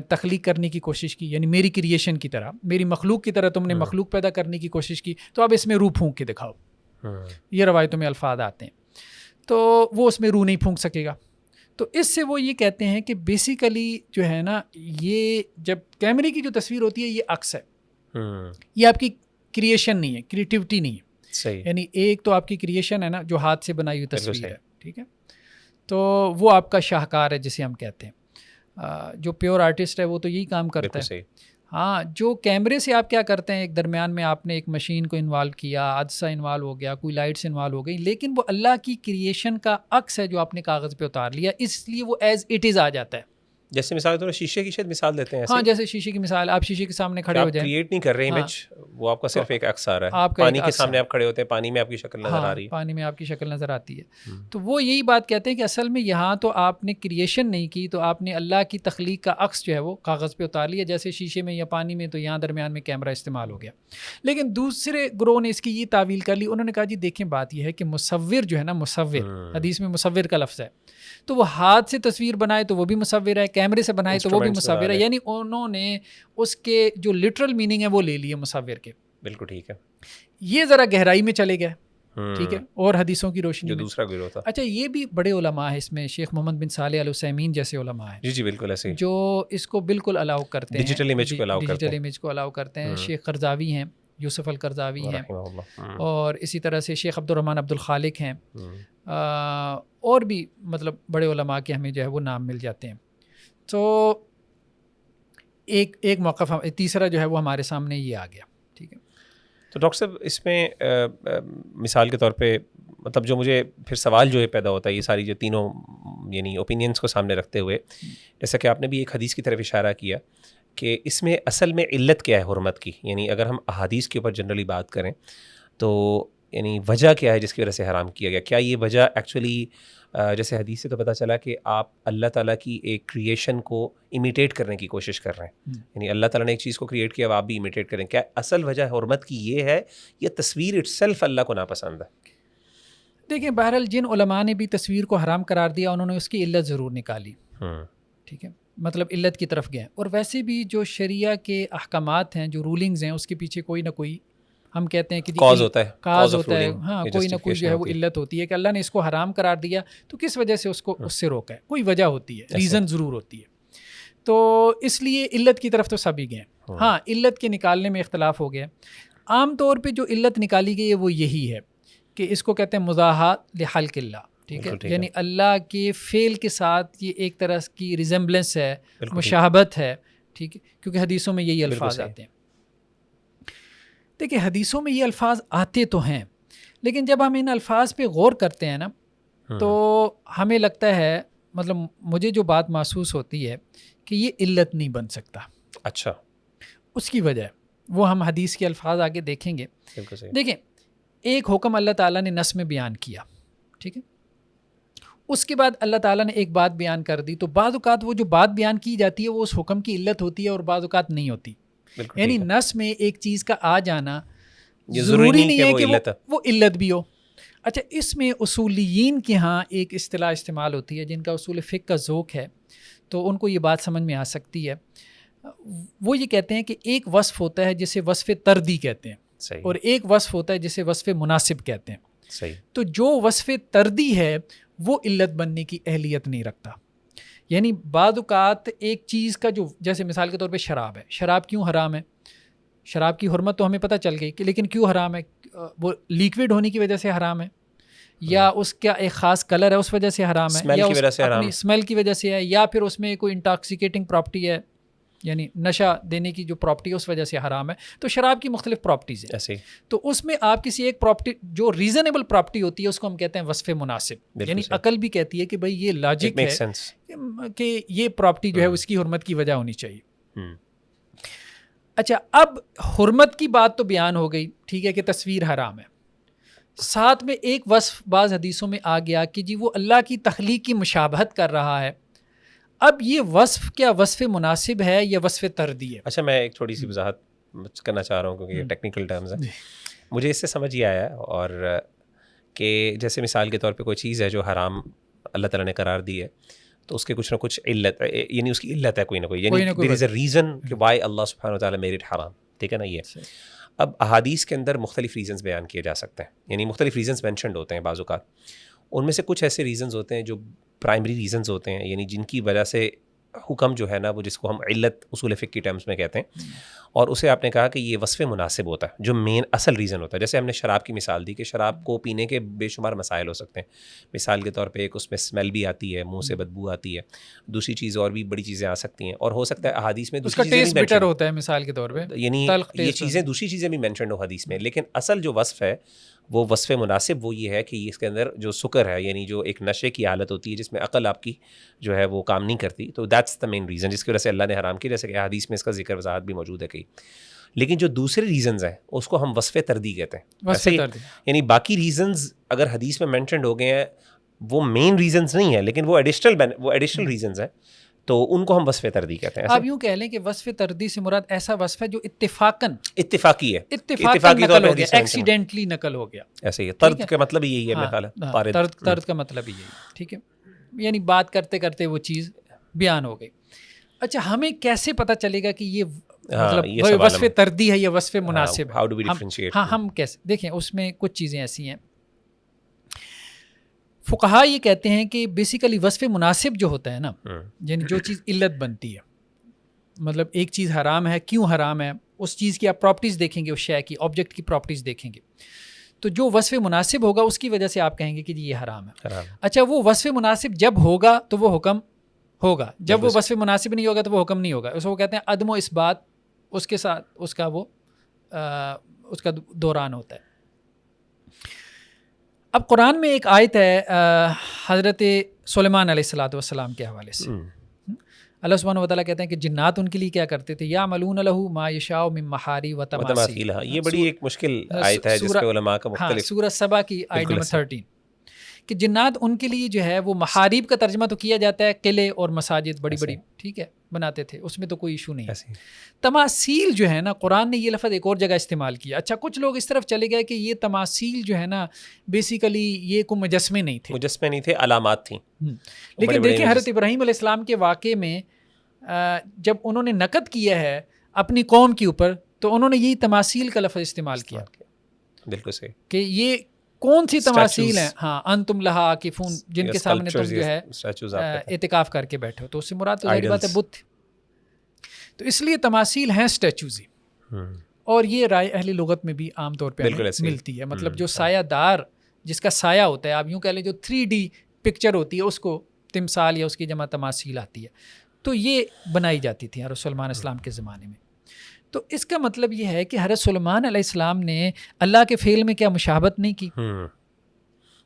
Speaker 1: تخلیق کرنے کی کوشش کی، یعنی میری کریشن کی طرح، میری مخلوق کی طرح تم نے مخلوق پیدا کرنے کی کوشش کی، تو اب اس میں روح پھونک کے دکھاؤ. یہ روایتوں میں الفاظ آتے ہیں. تو وہ اس میں روح نہیں پھونک سکے گا. تو اس سے وہ یہ کہتے ہیں کہ بیسیکلی جو ہے نا، یہ جب کیمرے کی جو تصویر ہوتی ہے یہ عکس ہے، یہ آپ کی کریشن نہیں ہے، کریٹیوٹی نہیں ہے.
Speaker 2: صحیح.
Speaker 1: یعنی ایک تو آپ کی کریشن ہے نا جو ہاتھ سے بنائی ہوئی تصویر ہے، ٹھیک ہے، تو وہ آپ کا شاہکار ہے جسے ہم کہتے ہیں. جو پیور آرٹسٹ ہے وہ تو یہی کام کرتا ہے. ہاں، جو کیمرے سے آپ کیا کرتے ہیں، ایک درمیان میں آپ نے ایک مشین کو انوالو کیا، عدسہ انوالو ہو گیا، کوئی لائٹس انوالو ہو گئی، لیکن وہ اللہ کی کریشن کا عکس ہے جو آپ نے کاغذ پہ اتار لیا، اس لیے وہ ایز اٹ از آ جاتا ہے.
Speaker 2: جیسے مثال کے طور پر شیشے کی شاید مثال دیتے ہیں.
Speaker 1: ہاں، جیسے شیشے کی مثال، آپ شیشے کے سامنے کھڑے ہو جائیں،
Speaker 2: کریٹ نہیں کر رہے امیج، وہ آپ کا صرف ایک عکس آ رہا ہے. پانی کے سامنے آپ کھڑے ہوتے ہیں، پانی میں آپ کی شکل نظر آ رہی ہے،
Speaker 1: پانی میں آپ کی شکل نظر آتی ہے. تو وہ یہی بات کہتے ہیں کہ اصل میں یہاں تو آپ نے کریشن نہیں کی، تو آپ نے اللہ کی تخلیق کا عکس جو ہے وہ کاغذ پہ اتار لیا، جیسے شیشے میں یا پانی میں، تو یہاں درمیان میں کیمرہ استعمال ہو گیا. لیکن دوسرے گروہ نے اس کی یہ تعویل کر لی، انہوں نے کہا جی دیکھیں بات یہ ہے کہ مصور جو ہے نا، مصور حدیث میں مصور کا لفظ ہے، تو وہ ہاتھ سے تصویر بنائے تو وہ بھی مصور ہے، کیمرے سے بنائے تو وہ بھی مصور ہے. یعنی انہوں نے اس کے جو لٹرل میننگ ہے وہ لے لیے مصور کے.
Speaker 2: بالکل ٹھیک ہے.
Speaker 1: یہ ذرا گہرائی میں چلے گئے، ٹھیک ہے، اور حدیثوں کی روشنی میں.
Speaker 2: دوسرا گروہ تھا.
Speaker 1: اچھا، یہ بھی بڑے علماء ہیں اس میں، شیخ محمد بن صالح العثیمین جیسے علماء ہیں.
Speaker 2: جی بالکل ایسے،
Speaker 1: جو اس کو بالکل الاؤ کرتے ہیں،
Speaker 2: ڈیجیٹل
Speaker 1: امیج کو الاؤ کرتے ہیں. شیخ قرضاوی ہیں، یوسف القرضاوی ہیں، اور اسی طرح سے شیخ عبد الرحمن عبد الخالق ہیں، اور بھی مطلب بڑے علماء کے ہمیں جو ہے وہ نام مل جاتے ہیں. تو ایک موقف تیسرا جو ہے وہ ہمارے سامنے یہ آ گیا. ٹھیک ہے.
Speaker 2: تو ڈاکٹر صاحب اس میں مثال کے طور پہ مطلب جو مجھے پھر سوال جو ہے پیدا ہوتا ہے، یہ ساری جو تینوں یعنی اوپینینس کو سامنے رکھتے ہوئے، جیسا کہ آپ نے بھی ایک حدیث کی طرف اشارہ کیا کہ اس میں اصل میں علت کیا ہے حرمت کی، یعنی اگر ہم احادیث کے اوپر جنرلی بات کریں تو یعنی وجہ کیا ہے جس کی وجہ سے حرام کیا گیا. کیا یہ وجہ ایکچولی جیسے حدیث سے تو پتہ چلا کہ آپ اللہ تعالیٰ کی ایک کریشن کو امیٹیٹ کرنے کی کوشش کر رہے ہیں، یعنی اللہ تعالیٰ نے ایک چیز کو کریٹ کیا، اب آپ بھی امیٹیٹ کریں. کیا اصل وجہ حرمت کی یہ ہے یا تصویر اٹ سیلف اللہ کو ناپسند ہے؟
Speaker 1: دیکھیں، بہرحال جن علماء نے بھی تصویر کو حرام قرار دیا انہوں نے اس کی علت ضرور نکالی. ٹھیک ہے، مطلب علت کی طرف گئے. اور ویسے بھی جو شریعہ کے احکامات ہیں، جو رولنگز ہیں، اس کے پیچھے کوئی نہ کوئی ہم کہتے ہیں کہ
Speaker 2: کاز ہوتا ہے،
Speaker 1: ہاں، کوئی نہ کوئی جو ہے وہ علت ہوتی ہے کہ اللہ نے اس کو حرام قرار دیا تو کس وجہ سے اس کو اس سے روکا ہے، کوئی وجہ ہوتی ہے، ریزن ضرور ہوتی ہے. تو اس لیے علت کی طرف تو سبھی گئے. ہاں، علت کے نکالنے میں اختلاف ہو گیا. عام طور پہ جو علت نکالی گئی ہے وہ یہی ہے کہ اس کو کہتے ہیں مضاحات لخلق اللہ. ٹھیک ہے، یعنی اللہ کے فعل کے ساتھ یہ ایک طرح کی ریزمبلنس ہے، مشابہت ہے. ٹھیک ہے، کیونکہ حدیثوں میں یہی الفاظ آتے ہیں. دیکھیں، حدیثوں میں یہ الفاظ آتے تو ہیں، لیکن جب ہم ان الفاظ پہ غور کرتے ہیں نا تو ہمیں لگتا ہے، مطلب مجھے جو بات محسوس ہوتی ہے کہ یہ علت نہیں بن سکتا.
Speaker 2: اچھا،
Speaker 1: اس کی وجہ وہ ہم حدیث کے الفاظ آگے دیکھیں گے. دیکھیں، ایک حکم اللہ تعالیٰ نے نص میں بیان کیا، ٹھیک ہے، اس کے بعد اللہ تعالیٰ نے ایک بات بیان کر دی، تو بعض اوقات وہ جو بات بیان کی جاتی ہے وہ اس حکم کی علت ہوتی ہے اور بعض اوقات نہیں ہوتی. یعنی نص میں ایک چیز کا آ جانا ضروری نہیں ہے کہ وہ علت بھی ہو. اچھا، اس میں اصولیین کے ہاں ایک اصطلاح استعمال ہوتی ہے جن کا اصول فقہ کا ذوق ہے، تو ان کو یہ بات سمجھ میں آ سکتی ہے. وہ یہ کہتے ہیں کہ ایک وصف ہوتا ہے جسے وصف طردی کہتے ہیں، اور ایک وصف ہوتا ہے جسے وصف مناسب کہتے ہیں. تو جو وصف طردی ہے وہ علت بننے کی اہلیت نہیں رکھتا. یعنی بعض اوقات ایک چیز کا جو جیسے مثال کے طور پہ شراب ہے، شراب کیوں حرام ہے؟ شراب کی حرمت تو ہمیں پتہ چل گئی کہ لیکن کیوں حرام ہے؟ وہ لیکوڈ ہونے کی وجہ سے حرام ہے، یا اس کا ایک خاص کلر ہے اس وجہ سے حرام ہے، یا اس اپنی اسمیل کی وجہ سے ہے، یا پھر اس میں کوئی انٹاکسیکیٹنگ پراپرٹی ہے، یعنی نشہ دینے کی جو پراپرٹی ہے اس وجہ سے حرام ہے. تو شراب کی مختلف پراپرٹیز ہیں، تو اس میں آپ کسی ایک پراپرٹی جو ریزنیبل پراپرٹی ہوتی ہے اس کو ہم کہتے ہیں وصف مناسب. یعنی عقل بھی کہتی ہے کہ بھائی یہ لاجک ہے کہ یہ پراپرٹی جو ہے اس کی حرمت کی وجہ ہونی چاہیے. اچھا، اب حرمت کی بات تو بیان ہو گئی، ٹھیک ہے کہ تصویر حرام ہے. ساتھ میں ایک وصف بعض حدیثوں میں آ گیا کہ جی وہ اللہ کی تخلیق کی مشابہت کر رہا ہے. اب یہ وصف کیا وصف مناسب ہے یا وصف تردی ہے؟
Speaker 2: اچھا، میں ایک تھوڑی سی وضاحت کرنا چاہ رہا ہوں کیونکہ یہ ٹیکنیکل ٹرمز ہیں. مجھے اس سے سمجھ یہ آیا اور کہ جیسے مثال کے طور پہ کوئی چیز ہے جو حرام اللہ تعالیٰ نے قرار دی ہے تو اس کے کچھ نہ کچھ علت، یعنی اس کی علت ہے کوئی نہ کوئی، یعنی دیر از اے ریزن کہ وائی اللہ سبحانہ و تعالیٰ میڈ اٹ حرام. ٹھیک ہے نا. یہ اب احادیث کے اندر مختلف ریزنز بیان کیے جا سکتے ہیں، یعنی مختلف ریزنز مینشنڈ ہوتے ہیں بعض اوقات. ان میں سے کچھ ایسے ریزنز ہوتے ہیں جو پرائمری ریزنز ہوتے ہیں، یعنی جن کی وجہ سے حکم جو ہے نا وہ جس کو ہم علت اصول فقہ کی ٹرمز میں کہتے ہیں، اور اسے آپ نے کہا کہ یہ وصف مناسب ہوتا ہے جو مین اصل ریزن ہوتا ہے. جیسے ہم نے شراب کی مثال دی کہ شراب کو پینے کے بے شمار مسائل ہو سکتے ہیں. مثال کے طور پہ ایک اس میں اسمیل بھی آتی ہے، منہ سے بدبو آتی ہے، دوسری چیز اور بھی بڑی چیزیں آ سکتی ہیں، اور ہو سکتا ہے احادیث میں دوسری چیزیں بھی
Speaker 1: بیٹر ہوتا ہے مثال کے طور پہ،
Speaker 2: یعنی یہ چیزیں دوسری چیزیں بھی مینشنڈ ہو حدیث میں. لیکن اصل جو وصف ہے وہ وصف مناسب وہ یہ ہے کہ اس کے اندر جو سکر ہے، یعنی جو ایک نشے کی حالت ہوتی ہے جس میں عقل آپ کی جو ہے وہ کام نہیں کرتی، تو دیٹس دا مین ریزن جس کی وجہ سے اللہ نے حرام کی، جیسے کہ حدیث میں اس کا ذکر وضاحت بھی موجود ہے کہیں. لیکن جو دوسرے ریزنز ہیں اس کو ہم وصف تردی کہتے ہیں. یعنی باقی ریزنز اگر حدیث میں مینشنڈ ہو گئے ہیں وہ مین ریزنز نہیں ہیں، لیکن وہ ایڈیشنل ریزنز ہیں، تو ان کو ہم وصف تردی کہتے ہیں.
Speaker 1: آپ یوں کہہ لیں کہ وصف تردی سے مراد ایسا وصف ہے جو
Speaker 2: اتفاقی ہے،
Speaker 1: اتفاقی نقل ہو گیا، ایکسیڈنٹلی نقل ہو گیا.
Speaker 2: ایسے ہی طرد کا مطلب یہی ہے میرا خیال ہے.
Speaker 1: طرد کا مطلب یہی ہے. ٹھیک ہے، یعنی بات کرتے کرتے وہ چیز بیان ہو گئی. اچھا، ہمیں کیسے پتہ چلے گا کہ یہ مطلب وصف تردی ہے یا وصف مناسب ہے؟ ہاں، ہم کیسے دیکھیں، اس میں کچھ چیزیں ایسی ہیں. فقہا یہ کہتے ہیں کہ بیسیکلی وصف مناسب جو ہوتا ہے نا، یعنی جو چیز علت بنتی ہے، مطلب ایک چیز حرام ہے، کیوں حرام ہے، اس چیز کی آپ پراپرٹیز دیکھیں گے، اس شے کی آبجیکٹ کی پراپرٹیز دیکھیں گے، تو جو وصف مناسب ہوگا اس کی وجہ سے آپ کہیں گے کہ یہ حرام ہے. اچھا، وہ وصف مناسب جب ہوگا تو وہ حکم ہوگا، جب وہ وصف مناسب نہیں ہوگا تو وہ حکم نہیں ہوگا. اس کو کہتے ہیں عدم و اثبات، اس کے ساتھ اس کا دوران ہوتا ہے. اب قرآن میں ایک آیت ہے حضرت سلیمان علیہ السلام کے حوالے سے. اللہ سبحانہ و تعالیٰ کہتے ہیں کہ جنات ان کے لیے کیا کرتے تھے، یعملون لہ ما یشاء من محاری و تماثیل.
Speaker 2: یہ بڑی ایک مشکل آیت ہے جس پہ علماء کا مختلف،
Speaker 1: سورہ سبا کی آیت نمبر 13، کہ جنات ان کے لیے جو ہے وہ محاریب کا ترجمہ تو کیا جاتا ہے قلعے اور مساجد بڑی بڑی، ٹھیک ہے، بناتے تھے، اس میں تو کوئی ایشو نہیں ہے. تماثیل جو ہے نا، قرآن نے یہ لفظ ایک اور جگہ استعمال کیا. اچھا، کچھ لوگ اس طرف چلے گئے کہ یہ تماثیل جو ہے نا بیسیکلی یہ کوئی مجسمے نہیں تھے،
Speaker 2: علامات تھیں.
Speaker 1: لیکن دیکھیں حضرت ابراہیم علیہ السلام کے واقعے میں جب انہوں نے نقد کیا ہے اپنی قوم کے اوپر تو انہوں نے یہی تماثیل کا لفظ استعمال کیا.
Speaker 2: بالکل صحیح، کہ
Speaker 1: یہ کون سی تماثیل ہیں؟ ہاں، انتم لہا عاکفون، جن کے سامنے تم جو ہے اعتکاف کر کے بیٹھے ہو. تو اس سے مراد تو ظاہر بات ہے بت. تو اس لیے تماثیل ہیں اسٹیچوز ہی. اور یہ رائے اہل لغت میں بھی عام طور پہ ملتی ہے. مطلب جو سایہ دار، جس کا سایہ ہوتا ہے، آپ یوں کہہ لیں جو 3D پکچر ہوتی ہے اس کو تمثال یا اس کی جمع تماثیل آتی ہے. تو یہ بنائی جاتی تھی حضرت سلیمان السلام کے زمانے میں. تو اس کا مطلب یہ ہے کہ حضرت سلیمان علیہ السلام نے اللہ کے فعل میں کیا مشابہت نہیں کی،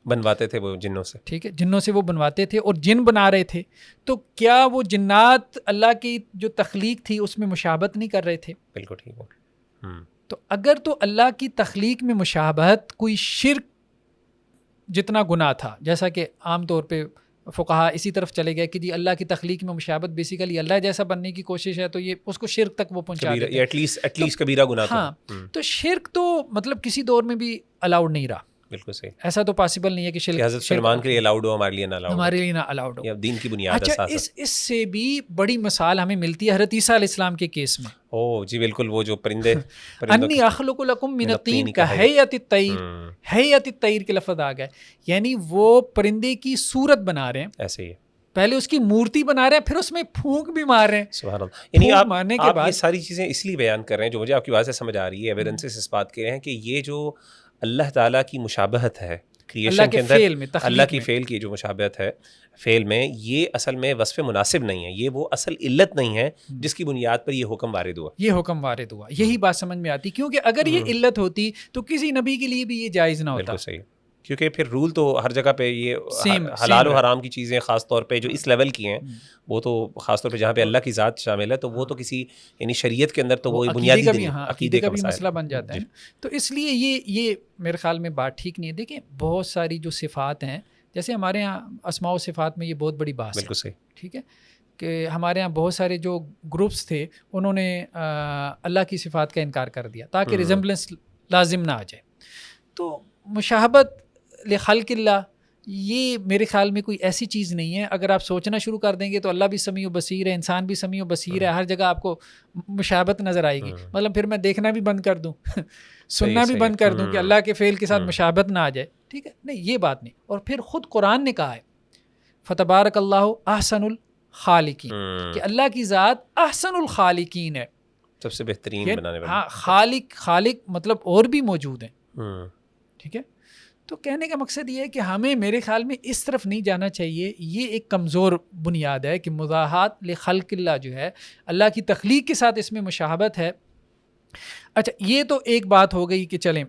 Speaker 2: بنواتے تھے وہ جنوں سے،
Speaker 1: ٹھیک ہے، جنوں سے وہ بنواتے تھے اور جن بنا رہے تھے. تو کیا وہ جنات اللہ کی جو تخلیق تھی اس میں مشابہت نہیں کر رہے تھے؟
Speaker 2: بالکل ٹھیک ہے.
Speaker 1: تو اگر تو اللہ کی تخلیق میں مشابہت کوئی شرک جتنا گناہ تھا، جیسا کہ عام طور پہ فقہا اسی طرف چلے گئے کہ جی اللہ کی تخلیق میں مشابہت بیسیکلی اللہ جیسا بننے کی کوشش ہے، تو یہ اس کو شرک تک وہ پہنچا دیتے ہیں،
Speaker 2: ایٹ لیسٹ کبیرہ گناہ.
Speaker 1: ہاں، تو شرک تو مطلب کسی دور میں بھی الاؤڈ نہیں رہا.
Speaker 2: بالکل صحیح،
Speaker 1: ایسا تو پاسبل نہیں ہے کہ شرک
Speaker 2: حضرت سلیمان کے لیے الاؤڈ ہو، ہمارے لیے نہ الاؤڈ،
Speaker 1: ہمارے لیے نہ الاؤڈ ہو.
Speaker 2: یہ دین کی بنیاد
Speaker 1: ہے. اچھا، اس سے بھی بڑی مثال ہمیں ملتی ہے حضرت عیسیٰ علیہ السلام کے کیس میں.
Speaker 2: جی بالکل، وہ جو پرندے
Speaker 1: انی اخلق لکم من الطین کا ہیئۃ الطیر، ہیئۃ الطیر کے لفظ آ گئے، یعنی وہ پرندے کی صورت بنا رہے ہیں.
Speaker 2: ایسے ہی
Speaker 1: پہلے اس کی مورتی بنا رہے ہیں، پھر اس میں پھونک بھی مار رہے ہیں.
Speaker 2: سبحان اللہ. یعنی آپ
Speaker 1: مارنے کے بعد
Speaker 2: یہ ساری چیزیں اس لیے بیان کر رہے ہیں جو مجھے آپ کی بات سے سمجھ آ رہی ہے، ایویڈنسز اس بات کے ہیں کہ یہ جو اللہ تعالیٰ کی مشابہت ہے کریشن کے اندر، اللہ کی فعل کی جو مشابہت ہے فعل میں، یہ اصل میں وصف مناسب نہیں ہے، یہ وہ اصل علت نہیں ہے جس کی بنیاد پر یہ حکم وارد ہوا.
Speaker 1: یہ حکم وارد ہوا، یہی بات سمجھ میں آتی، کیونکہ اگر یہ علت ہوتی تو کسی نبی کے لیے بھی یہ جائز نہ ہوتا.
Speaker 2: بالکل صحیح، کیونکہ پھر رول تو ہر جگہ پہ یہ حلال و حرام کی چیزیں خاص طور پہ جو اس لیول کی ہیں، وہ تو خاص طور پہ جہاں پہ اللہ کی ذات شامل ہے، تو وہ تو کسی یعنی شریعت کے اندر تو وہ بنیادی
Speaker 1: عقیدے کا بھی مسئلہ بن جاتا ہے. تو اس لیے یہ میرے خیال میں بات ٹھیک نہیں ہے. دیکھیں بہت ساری جو صفات ہیں، جیسے ہمارے یہاں اسماء و صفات میں یہ بہت بڑی بات ہے.
Speaker 2: بالکل صحیح.
Speaker 1: ٹھیک ہے کہ ہمارے یہاں بہت سارے جو گروپس تھے انہوں نے اللہ کی صفات کا انکار کر دیا تاکہ ریزمبلنس لازم نہ آ جائے. تو مشابہت لخلق اللہ یہ میرے خیال میں کوئی ایسی چیز نہیں ہے. اگر آپ سوچنا شروع کر دیں گے تو اللہ بھی سمیع و بصیر ہے، انسان بھی سمیع و بصیر ہے، ہر جگہ آپ کو مشابہت نظر آئے گی. مطلب پھر میں دیکھنا بھی بند کر دوں سننا بھی بند کر دوں کہ اللہ کے فعل کے ساتھ مشابہت نہ آ جائے. ٹھیک ہے، نہیں یہ بات نہیں. اور پھر خود قرآن نے کہا ہے فتبارک اللہ احسن الخالقین، کہ اللہ کی ذات احسن الخالقین ہے،
Speaker 2: سب سے بہترین بنانے والا.
Speaker 1: ہاں خالق مطلب اور بھی موجود ہیں. ٹھیک ہے، تو کہنے کا مقصد یہ ہے کہ ہمیں میرے خیال میں اس طرف نہیں جانا چاہیے. یہ ایک کمزور بنیاد ہے کہ مضاحات لخلق اللہ جو ہے، اللہ کی تخلیق کے ساتھ اس میں مشابہت ہے. اچھا یہ تو ایک بات ہو گئی کہ چلیں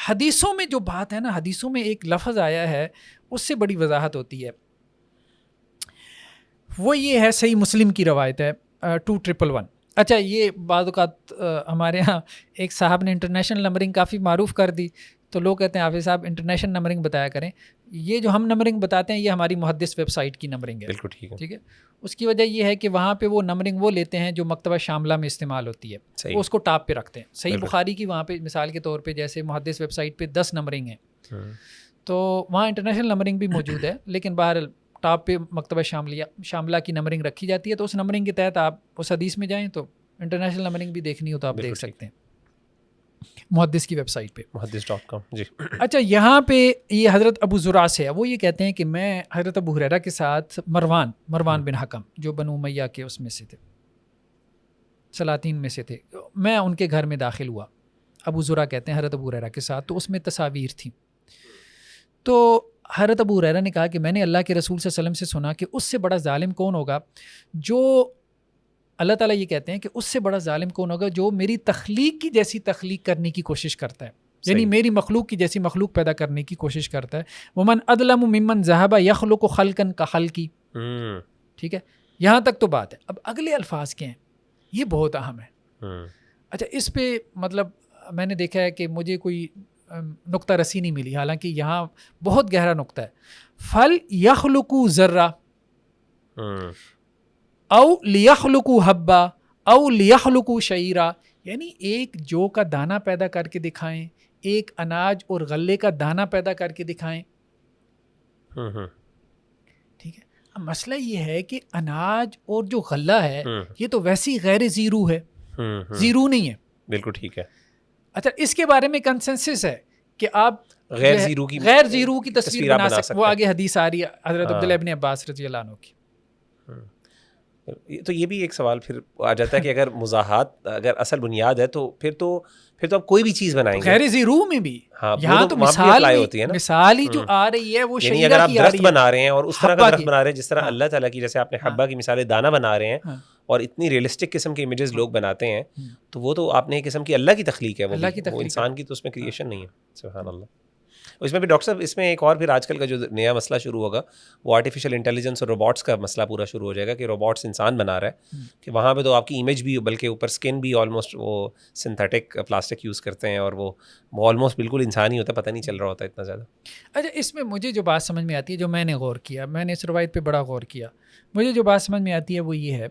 Speaker 1: حدیثوں میں جو بات ہے نا، حدیثوں میں ایک لفظ آیا ہے اس سے بڑی وضاحت ہوتی ہے. وہ یہ ہے، صحیح مسلم کی روایت ہے 2111. اچھا یہ بعض اوقات ہمارے ہاں ایک صاحب نے انٹرنیشنل نمبرنگ کافی معروف کر دی، تو لوگ کہتے ہیں حافظ صاحب انٹرنیشنل نمبرنگ بتایا کریں. یہ جو ہم نمبرنگ بتاتے ہیں یہ ہماری محدث ویب سائٹ کی نمبرنگ ہے.
Speaker 2: بالکل ٹھیک ہے.
Speaker 1: اس کی وجہ یہ ہے کہ وہاں پہ وہ نمبرنگ وہ لیتے ہیں جو مکتبہ شاملہ میں استعمال ہوتی ہے، وہ اس کو ٹاپ پہ رکھتے ہیں. صحیح بخاری کی وہاں پہ مثال کے طور پہ جیسے محدث ویب سائٹ پہ 10 نمبرنگ ہیں، تو وہاں انٹرنیشنل نمبرنگ بھی موجود ہے، لیکن بہرحال ٹاپ پہ مکتبہ شاملہ کی نمبرنگ رکھی جاتی ہے. تو اس نمبرنگ کے تحت آپ اس حدیث میں جائیں تو انٹرنیشنل نمبرنگ بھی دیکھنی ہو تو آپ دیکھ سکتے ہیں محدث کی ویب سائٹ پہ
Speaker 2: محدث.com. جی
Speaker 1: اچھا یہاں پہ یہ حضرت ابو زرع سے ہے، وہ یہ کہتے ہیں کہ میں حضرت ابو ہریرہ کے ساتھ مروان بن حکم جو بنو امیہ کے اس میں سے تھے، سلاطین میں سے تھے، میں ان کے گھر میں داخل ہوا. ابو زرع کہتے ہیں حضرت ابو ہریرہ کے ساتھ، تو اس میں تصاویر تھیں. تو حضرت ابو ہریرہ نے کہا کہ میں نے اللہ کے رسول صلی اللہ علیہ وسلم سے سنا کہ اس سے بڑا ظالم کون ہوگا، جو اللہ تعالیٰ یہ کہتے ہیں کہ اس سے بڑا ظالم کون ہوگا جو میری تخلیق کی جیسی تخلیق کرنے کی کوشش کرتا ہے، یعنی میری مخلوق کی جیسی مخلوق پیدا کرنے کی کوشش کرتا ہے. ومن اظلم ممن ذهب يخلق خلقا كخلقي. ٹھیک ہے، یہاں تک تو بات ہے. اب اگلے الفاظ کے ہیں، یہ بہت اہم ہے. اچھا اس پہ مطلب میں نے دیکھا ہے کہ مجھے کوئی نقطہ رسی نہیں ملی، حالانکہ یہاں بہت گہرا نقطہ ہے. فل یخلق ذرہ او لیخلقوا حبا او لیخلقوا شعیرا، یعنی ایک جو کا دانہ پیدا کر کے دکھائیں، ایک اناج اور غلے کا دانہ پیدا کر کے دکھائیں. ٹھیک ہے، اب مسئلہ یہ ہے کہ اناج اور جو غلہ ہے یہ تو ویسی غیر زیرو ہے، زیرو نہیں ہے.
Speaker 2: بالکل ٹھیک ہے.
Speaker 1: اچھا اس کے بارے میں کنسنسس ہے کہ آپ
Speaker 2: غیر
Speaker 1: زیرو کی تصویر بنا سکتے. وہ آگے حدیث آ رہی ہے حضرت عبداللہ ابن عباس رضی اللہ عنہ کی.
Speaker 2: تو یہ بھی ایک سوال پھر آ جاتا ہے کہ اگر مزاحات اگر اصل بنیاد ہے تو پھر تو آپ کوئی بھی چیز بنائیں گے
Speaker 1: غیر زیرو میں بھی.
Speaker 2: یہاں تو
Speaker 1: مثال ہی جو آ رہی ہے وہ
Speaker 2: یعنی اگر آپ درخت بنا رہے ہیں اور اس طرح کا درخت بنا رہے ہیں جس طرح اللہ تعالیٰ کی، جیسے آپ نے حبہ کی مثال دانہ بنا رہے ہیں اور اتنی ریئلسٹک قسم کے امیجز لوگ بناتے ہیں، تو وہ تو آپ نے ایک قسم کی اللہ کی تخلیق ہے، وہ انسان کی تو اس میں کریشن نہیں ہے. سبحان اللہ. اس میں بھی ڈاکٹر صاحب اس میں ایک اور پھر آج کل کا جو نیا مسئلہ شروع ہوگا وہ آرٹیفیشیل انٹیلیجنس اور روبوٹس کا مسئلہ پورا شروع ہو جائے گا کہ روبوٹس انسان بنا رہا ہے، کہ وہاں پہ تو آپ کی امیج بھی بلکہ اوپر اسکن بھی آلموسٹ وہ سنتھیٹک پلاسٹک یوز کرتے ہیں اور وہ آلموسٹ بالکل انسان ہی ہوتا ہے، پتہ نہیں چل رہا ہوتا اتنا زیادہ.
Speaker 1: اچھا اس میں مجھے جو بات سمجھ میں آتی ہے، جو میں نے غور کیا، میں نے اس روایت پہ بڑا غور کیا، مجھے جو بات سمجھ میں آتی ہے وہ یہ ہے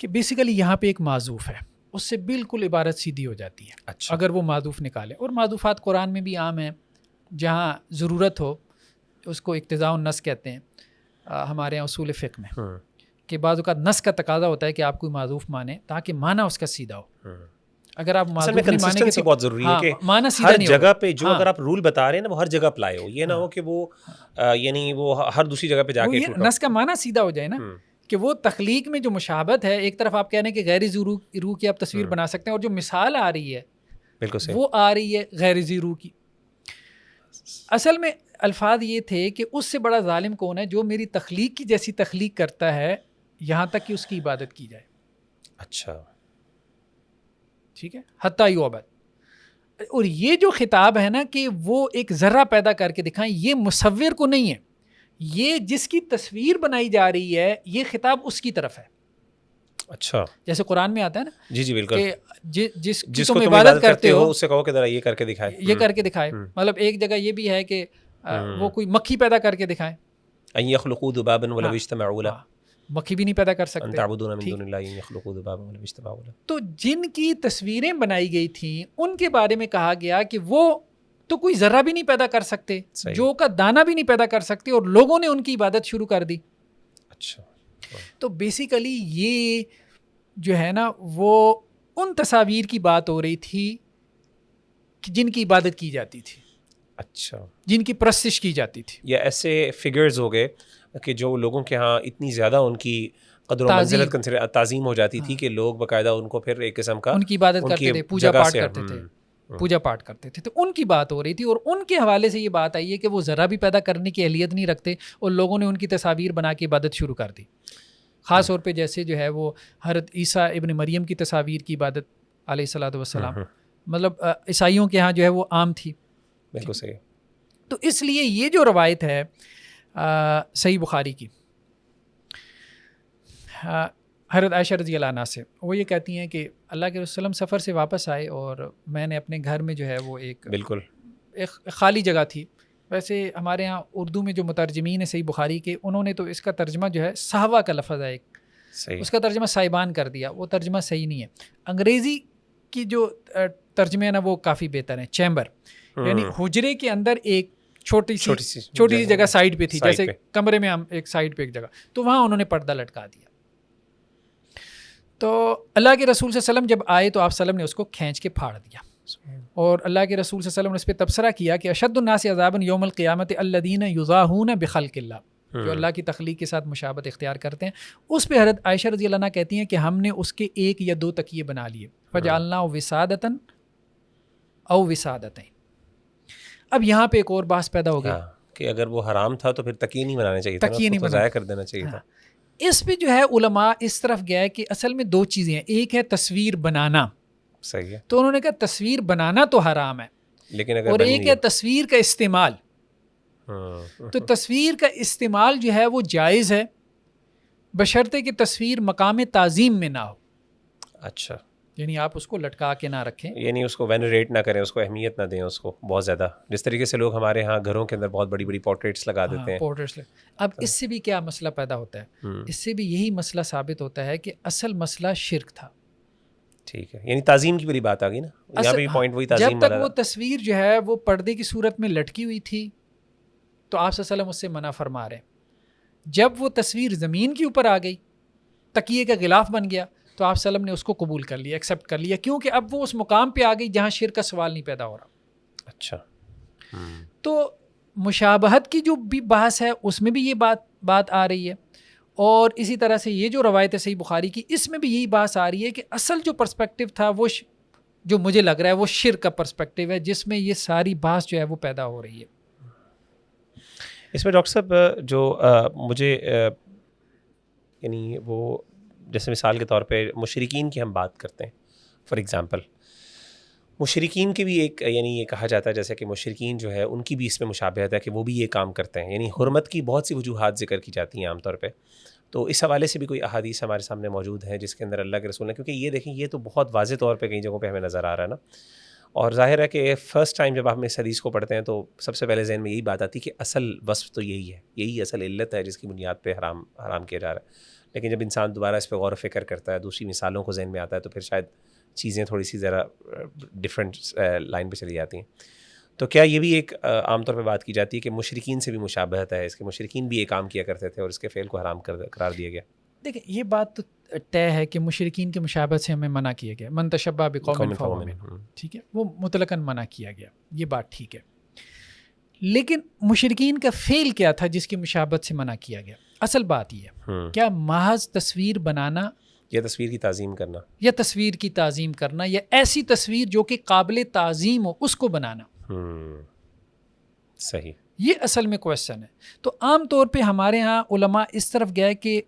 Speaker 1: کہ بیسیکلی یہاں پہ ایک معذوف ہے، اس سے بالکل عبارت سیدھی ہو جاتی ہے.
Speaker 2: اچھا.
Speaker 1: اگر وہ معذوف نکالے، اور معذوفات قرآن میں بھی عام ہیں، جہاں ضرورت ہو اس کو اقتضاء النص کہتے ہیں ہمارے یہاں اصول فقہ میں، کہ بعض اوقات نص کا تقاضا ہوتا ہے کہ آپ کوئی معذوف مانیں تاکہ معنی اس کا سیدھا ہو. اگر آپ
Speaker 2: اصل میں
Speaker 1: معذوف نہیں مانیں گے
Speaker 2: کنسسٹنسی
Speaker 1: تو
Speaker 2: بہت ضروری ہے کہ
Speaker 1: معنی سیدھا
Speaker 2: ہر
Speaker 1: نہیں
Speaker 2: جگہ
Speaker 1: ہوگا.
Speaker 2: پہ جو اگر آپ رول بتا رہے ہیں نا وہ ہر جگہ اپلائی ہو. یہ نہ ہو کہ وہ یعنی وہ ہر دوسری جگہ پہ جا کے
Speaker 1: نص کا معنی سیدھا ہو جائے نا کہ وہ تخلیق میں جو مشابہت ہے، ایک طرف آپ کہہ رہے ہیں کہ غیر ذی روح کی آپ تصویر بنا سکتے ہیں، اور جو مثال آ رہی ہے
Speaker 2: بالکل صحیح،
Speaker 1: وہ آ رہی ہے غیر ذی روح کی. اصل میں الفاظ یہ تھے کہ اس سے بڑا ظالم کون ہے جو میری تخلیق کی جیسی تخلیق کرتا ہے یہاں تک کہ اس کی عبادت کی جائے.
Speaker 2: اچھا
Speaker 1: ٹھیک ہے، حتیٰ یعبد. اور یہ جو خطاب ہے نا کہ وہ ایک ذرہ پیدا کر کے دکھائیں، یہ مصور کو نہیں ہے، یہ جس کی تصویر بنائی جا رہی ہے یہ خطاب اس کی طرف ہے.
Speaker 2: اچھا
Speaker 1: جیسے قرآن میں آتا ہے نا
Speaker 2: جی جی بالکل
Speaker 1: کہ جس کی
Speaker 2: کو
Speaker 1: تم
Speaker 2: تم
Speaker 1: عبادت کرتے ہو
Speaker 2: اس سے کہو کہ ذرا یہ کر کے دکھائے،
Speaker 1: یہ کر کے دکھائے. مطلب ایک جگہ یہ بھی ہے کہ وہ کوئی مکھی پیدا کر کے دکھائیں،
Speaker 2: ان یخلقوا ذبابا ولو اجتمعوا له
Speaker 1: مکھی بھی نہیں پیدا کر
Speaker 2: ان
Speaker 1: سکتے.
Speaker 2: تعبدون من دون اللہ ان یخلقوا ذبابا ولو اجتمعوا له.
Speaker 1: تو جن کی تصویریں بنائی گئی تھیں ان کے بارے میں کہا گیا کہ وہ تو کوئی ذرہ بھی نہیں پیدا کر سکتے، جو کا دانہ بھی نہیں پیدا کر سکتے، اور لوگوں نے ان کی عبادت شروع کر دی.
Speaker 2: اچھا
Speaker 1: تو بیسیکلی یہ جو ہے نا وہ ان تصاویر کی بات ہو رہی تھی کہ جن کی عبادت کی جاتی تھی،
Speaker 2: اچھا
Speaker 1: جن کی پرستش کی جاتی تھی.
Speaker 2: یا ایسے فگرز ہو گئے کہ جو لوگوں کے ہاں اتنی زیادہ ان کی قدر و منزلت تعظیم ہو جاتی تھی کہ لوگ باقاعدہ ان کو پھر ایک قسم کا
Speaker 1: ان کی عبادت کرتے تھے، پوجا پاٹ کرتے تھے، پوجا پاٹ کرتے تھے. تو ان کی بات ہو رہی تھی، اور ان کے حوالے سے یہ بات آئی ہے کہ وہ ذرا بھی پیدا کرنے کی اہلیت نہیں رکھتے، اور لوگوں نے ان کی تصاویر بنا کے عبادت شروع کر دی. خاص طور پہ جیسے جو ہے وہ حضرت عیسیٰ ابن مریم کی تصاویر کی عبادت علیہ الصلوۃ والسلام، مطلب عیسائیوں کے ہاں جو ہے وہ عام تھی.
Speaker 2: بالکل صحیح.
Speaker 1: تو اس لیے یہ جو روایت ہے صحیح بخاری کی حضرت عائشہ رضی اللہ عنہ سے، وہ یہ کہتی ہیں کہ اللہ کے رسول وسلم سفر سے واپس آئے اور میں نے اپنے گھر میں جو ہے وہ
Speaker 2: بالکل
Speaker 1: ایک خالی جگہ تھی. ویسے ہمارے ہاں اردو میں جو مترجمین ہیں صحیح بخاری کے، انہوں نے تو اس کا ترجمہ جو ہے صحوہ کا لفظ ہے ایک، اس کا ترجمہ صاحبان کر دیا. وہ ترجمہ صحیح نہیں ہے. انگریزی کی جو ترجمے ہیں نا وہ کافی بہتر ہیں. چیمبر یعنی حجرے کے اندر ایک چھوٹی سی جگہ سائڈ پہ تھی، جیسے کمرے میں ہم ایک سائڈ پہ ایک جگہ، تو وہاں انہوں نے پردہ لٹکا دیا. تو اللہ کے رسول صلی اللہ علیہ وسلم جب آئے تو آپ صلی اللہ علیہ وسلم نے اس کو کھینچ کے پھاڑ دیا، اور اللہ کے رسول صلی اللہ علیہ وسلم نے اس پہ تبصرہ کیا کہ اشد الناس عذابا یوم القیامت الذین یضاہون بخلق اللہ، جو اللہ کی تخلیق کے ساتھ مشابہت اختیار کرتے ہیں. اس پہ حضرت عائشہ رضی اللہ عنہ کہتی ہیں کہ ہم نے اس کے 1 یا 2 تکیے بنا لیے، فجعلنا وسادۃ او وسادتین. اب یہاں پہ ایک اور بحث پیدا ہو گئی
Speaker 2: کہ اگر وہ حرام تھا تو پھر تکیے نہیں بنانے چاہیے تھا، تکیے نہیں ضائع کر دینا چاہیے تھا.
Speaker 1: اس پہ جو ہے علماء اس طرف گیا ہے کہ اصل میں 2 چیزیں ہیں. ایک ہے تصویر بنانا،
Speaker 2: صحیح ہے،
Speaker 1: تو انہوں نے کہا تصویر بنانا تو حرام ہے،
Speaker 2: لیکن اگر
Speaker 1: اور ایک ہے تصویر کا استعمال. تو تصویر کا استعمال جو ہے وہ جائز ہے بشرطے کہ تصویر مقام تعظیم میں نہ ہو.
Speaker 2: اچھا،
Speaker 1: یعنی آپ اس کو لٹکا کے نہ رکھیں،
Speaker 2: یعنی اس کو وینریٹ نہ کریں، اس کو اہمیت نہ دیں اس کو بہت زیادہ. جس طریقے سے لوگ ہمارے ہاں گھروں کے اندر بہت بڑی بڑی پورٹریٹس لگا دیتے ہیں.
Speaker 1: پورٹریٹس. اب اس سے بھی کیا مسئلہ پیدا ہوتا ہے؟ اس سے بھی یہی مسئلہ ثابت ہوتا ہے کہ اصل مسئلہ شرک تھا.
Speaker 2: ٹھیک ہے، یعنی تعظیم کی بڑی بات آ گئی نا یہاں پہ پوائنٹ وہی تعظیم.
Speaker 1: جب تک وہ تصویر جو ہے وہ پردے کی صورت میں لٹکی ہوئی تھی تو آپ صلی اللہ علیہ وسلم اس سے منع فرما رہے ہیں. جب وہ تصویر زمین کے اوپر آ گئی، تکیے کا غلاف بن گیا، تو آپ صلی اللہ علیہ وسلم نے اس کو قبول کر لیا، ایکسیپٹ کر لیا، کیونکہ اب وہ اس مقام پہ آ گئی جہاں شرک کا سوال نہیں پیدا ہو رہا.
Speaker 2: اچھا،
Speaker 1: تو مشابہت کی جو بھی بحث ہے اس میں بھی یہ بات آ رہی ہے، اور اسی طرح سے یہ جو روایت ہے صحیح بخاری کی، اس میں بھی یہی بحث آ رہی ہے کہ اصل جو پرسپیکٹو تھا وہ جو مجھے لگ رہا ہے وہ شرک کا پرسپیکٹو ہے، جس میں یہ ساری بحث جو ہے وہ پیدا ہو رہی ہے.
Speaker 2: اس میں ڈاکٹر صاحب جو مجھے یعنی وہ جیسے مثال کے طور پہ مشرکین کی ہم بات کرتے ہیں، فار ایگزامپل مشرکین کی بھی ایک یعنی یہ کہا جاتا ہے جیسے کہ مشرکین جو ہے ان کی بھی اس میں مشابہت ہے کہ وہ بھی یہ کام کرتے ہیں، یعنی حرمت کی بہت سی وجوہات ذکر کی جاتی ہیں عام طور پہ. تو اس حوالے سے بھی کوئی احادیث ہمارے سامنے موجود ہیں جس کے اندر اللہ کے رسول نے، کیونکہ یہ دیکھیں یہ تو بہت واضح طور پہ کئی جگہوں پہ ہمیں نظر آ رہا ہے نا، اور ظاہر ہے کہ فرسٹ ٹائم جب ہم اس حدیث کو پڑھتے ہیں تو سب سے پہلے ذہن میں یہی بات آتی ہے کہ اصل وصف تو یہی ہے، یہی اصل علت ہے جس کی بنیاد پہ حرام کیا جا رہا ہے. لیکن جب انسان دوبارہ اس پہ غور و فکر کرتا ہے، دوسری مثالوں کو ذہن میں آتا ہے، تو پھر شاید چیزیں تھوڑی سی ذرا ڈفرینٹ لائن پہ چلی جاتی ہیں. تو کیا یہ بھی ایک عام طور پہ بات کی جاتی ہے کہ مشرکین سے بھی مشابہت ہے، اس کے مشرکین بھی یہ کام کیا کرتے تھے اور اس کے فعل کو حرام قرار دیا گیا؟
Speaker 1: دیکھیں یہ بات تو طے ہے کہ مشرکین کی مشابہت سے ہمیں منع کیا گیا، من تشبہ بقوم فہو منہم، ٹھیک ہے، وہ مطلقاً منع کیا گیا، یہ بات ٹھیک ہے. لیکن مشرکین کا فعل کیا تھا جس کی مشابہت سے منع کیا گیا؟ اصل بات یہ ہے کیا محض تصویر بنانا
Speaker 2: یا تصویر کی تعظیم کرنا،
Speaker 1: یا تصویر کی تعظیم کرنا، یا ایسی تصویر جو کہ قابل تعظیم ہو اس کو بنانا؟
Speaker 2: صحیح،
Speaker 1: یہ اصل میں کویسچن ہے. تو عام طور پہ ہمارے ہاں علماء اس طرف گئے کہ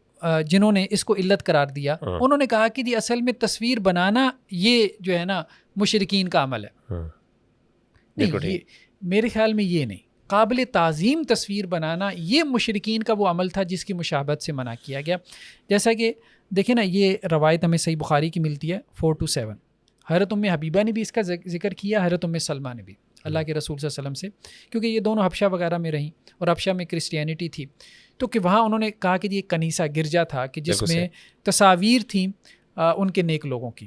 Speaker 1: جنہوں نے اس کو علت قرار دیا انہوں نے کہا کہ جی اصل میں تصویر بنانا یہ جو ہے نا مشرکین کا عمل ہے. نہیں، یہ میرے خیال میں یہ نہیں. قابل تعظیم تصویر بنانا یہ مشرکین کا وہ عمل تھا جس کی مشابہت سے منع کیا گیا. جیسا کہ دیکھیں نا، یہ روایت ہمیں صحیح بخاری کی ملتی ہے 427. حضرت ام حبیبہ نے بھی اس کا ذکر کیا، حضرت ام سلمہ نے بھی اللہ کے رسول صلی اللہ علیہ وسلم سے، کیونکہ یہ دونوں حبشہ وغیرہ میں رہیں اور حبشہ میں کرسچینٹی تھی، تو کہ وہاں انہوں نے کہا کہ یہ کنیسہ گرجا تھا کہ جس میں تصاویر تھیں ان کے نیک لوگوں کی.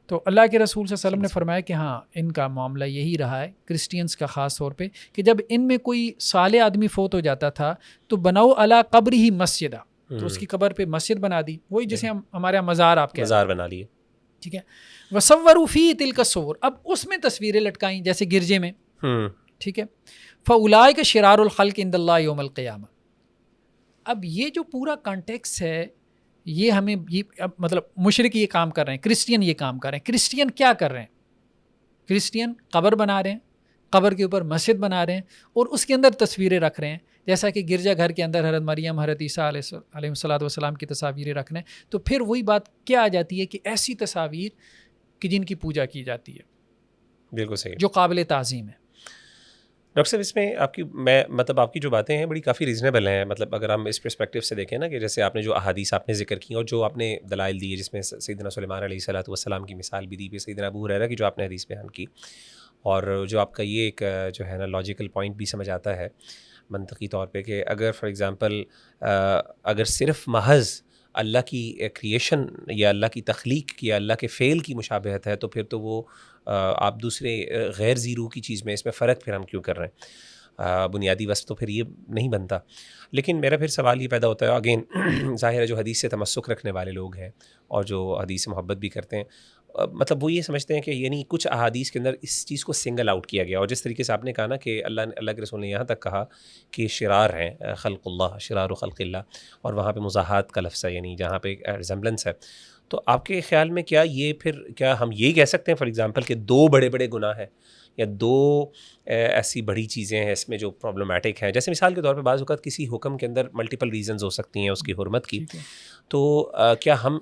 Speaker 1: تو اللہ کے رسول صلی اللہ علیہ وسلم نے فرمایا کہ ہاں ان کا معاملہ یہی رہا ہے، کرسچینس کا خاص طور پہ، کہ جب ان میں کوئی صالح آدمی فوت ہو جاتا تھا تو بناؤ علی قبر ہی مسجدہ، تو اس کی قبر پہ مسجد بنا دی، وہی جسے ہم ہمارے مزار آپ کے
Speaker 2: مزار بنا لیے،
Speaker 1: ٹھیک ہے. وصوروا فی تلک الصور، اب اس میں تصویریں لٹکائیں جیسے گرجے میں، ٹھیک ہے. فاولئک شرار الخلق عند اللہ یوم القیامہ. اب یہ جو پورا کانٹیکس ہے یہ ہمیں یہ مطلب مشرک یہ کام کر رہے ہیں، کرسچین یہ کام کر رہے ہیں. کرسچین کیا کر رہے ہیں؟ کرسچین قبر بنا رہے ہیں، قبر کے اوپر مسجد بنا رہے ہیں اور اس کے اندر تصویریں رکھ رہے ہیں، جیسا کہ گرجا گھر کے اندر حضرت مریم، حضرت عیسیٰ علیہ السلام کی تصاویریں رکھنا ہے. تو پھر وہی بات کیا آ جاتی ہے کہ ایسی تصاویر کہ جن کی پوجا کی جاتی ہے،
Speaker 2: بالکل صحیح، جو
Speaker 1: قابل تعظیم ہے.
Speaker 2: ڈاکٹر صاحب اس میں آپ کی جو باتیں ہیں بڑی کافی ریزنیبل ہیں. مطلب اگر ہم اس پرسپیکٹیو سے دیکھیں نا، کہ جیسے آپ نے جو احادیث آپ نے ذکر کی اور جو آپ نے دلائل دی، جس میں سیدنا سلیمان علیہ السلام کی مثال بھی دی، پھر سیدنا ابو ہریرہ کی جو آپ نے حدیث بیان کی، اور جو آپ کا یہ ایک جو ہے نا لاجیکل پوائنٹ بھی سمجھ آتا ہے منطقی طور پہ، کہ اگر فار ایگزامپل اگر صرف محض اللہ کی کریشن یا اللہ کی تخلیق یا اللہ کے فعل کی مشابہت ہے، تو پھر تو وہ آپ دوسرے غیر زیرو کی چیز میں اس میں فرق پھر ہم کیوں کر رہے ہیں؟ بنیادی وصف تو پھر یہ نہیں بنتا. لیکن میرا پھر سوال یہ پیدا ہوتا ہے، اگین ظاہر ہے جو حدیث سے تمسک رکھنے والے لوگ ہیں اور جو حدیث سے محبت بھی کرتے ہیں، مطلب وہ یہ سمجھتے ہیں کہ یعنی کچھ احادیث کے اندر اس چیز کو سنگل آؤٹ کیا گیا، اور جس طریقے سے آپ نے کہا نا کہ اللہ کے رسول نے یہاں تک کہا کہ شرار ہیں خلق اللہ، شرار و خلق اللہ، اور وہاں پہ مزاحات کا لفظ ہے، یعنی جہاں پہ ریزمبلنس ہے. تو آپ کے خیال میں کیا ہم یہ کہہ سکتے ہیں فار ایگزامپل کہ دو بڑے بڑے گناہ ہیں یا دو ایسی بڑی چیزیں ہیں اس میں جو پرابلمیٹک ہیں؟ جیسے مثال کے طور پہ بعض اوقات کسی حکم کے اندر ملٹیپل ریزنز ہو سکتی ہیں اس کی حرمت کی، تو کیا ہم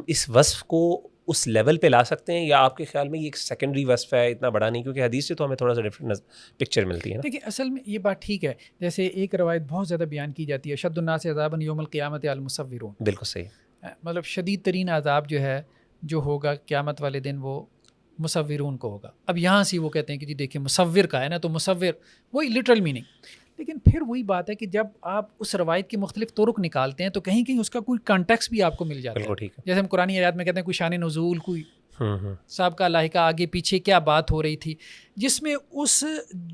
Speaker 2: اس وصف کو اس لیول پہ لا سکتے ہیں، یا آپ کے خیال میں یہ ایک سیکنڈری وصف ہے، اتنا بڑا نہیں؟ کیونکہ حدیث سے تو ہمیں تھوڑا سا ڈفرینٹ پکچر ملتی ہے نا.
Speaker 1: دیکھیں اصل میں یہ بات ٹھیک ہے، جیسے ایک روایت بہت زیادہ بیان کی جاتی ہے، شد الناس عذابا یوم القیامت المصورون.
Speaker 2: بالکل صحیح،
Speaker 1: مطلب شدید ترین عذاب جو ہے جو ہوگا قیامت والے دن وہ مصورون کو ہوگا. اب یہاں سے وہ کہتے ہیں کہ جی دیکھیں مصور کا ہے نا، تو مصور وہی لٹرل میننگ. لیکن پھر وہی بات ہے کہ جب آپ اس روایت کے مختلف طرق نکالتے ہیں تو کہیں کہیں اس کا کوئی کانٹیکس بھی آپ کو مل جاتا ہے. جیسے ہم قرآن آیات میں کہتے ہیں کوئی شان نزول، کوئی سابقہ لاحقہ، آگے پیچھے کیا بات ہو رہی تھی، جس میں اس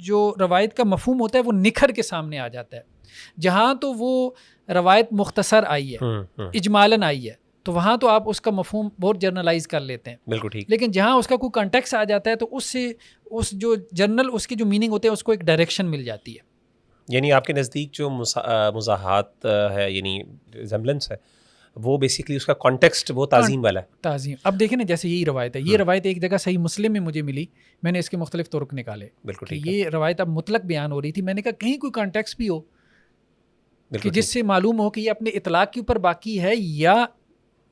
Speaker 1: جو روایت کا مفہوم ہوتا ہے وہ نکھر کے سامنے آ جاتا ہے. جہاں تو وہ روایت مختصر آئی ہے، اجمالاً آئی ہے، تو وہاں تو آپ اس کا مفہوم بہت جرنلائز کر لیتے ہیں.
Speaker 2: بالکل ٹھیک.
Speaker 1: لیکن جہاں اس کا کوئی کانٹیکس آ جاتا ہے تو اس سے اس جو جرنل اس کی جو میننگ ہوتے ہیں اس کو ایک ڈائریکشن مل جاتی ہے.
Speaker 2: یعنی آپ کے نزدیک جو مزاحات ہے، یعنی ریزمبلنس ہے، وہ بیسیکلی اس کا کانٹیکسٹ وہ تعظیم والا ہے.
Speaker 1: تعظیم. اب دیکھیں نا، جیسے یہی روایت ہے، یہ روایت ایک جگہ صحیح مسلم میں مجھے ملی، میں نے اس کے مختلف طرق نکالے.
Speaker 2: بالکل
Speaker 1: ٹھیک. یہ روایت اب مطلق بیان ہو رہی تھی، میں نے کہا کہیں کوئی کانٹیکس بھی ہو کہ جس سے معلوم ہو کہ یہ اپنے اطلاق کے اوپر باقی ہے. یا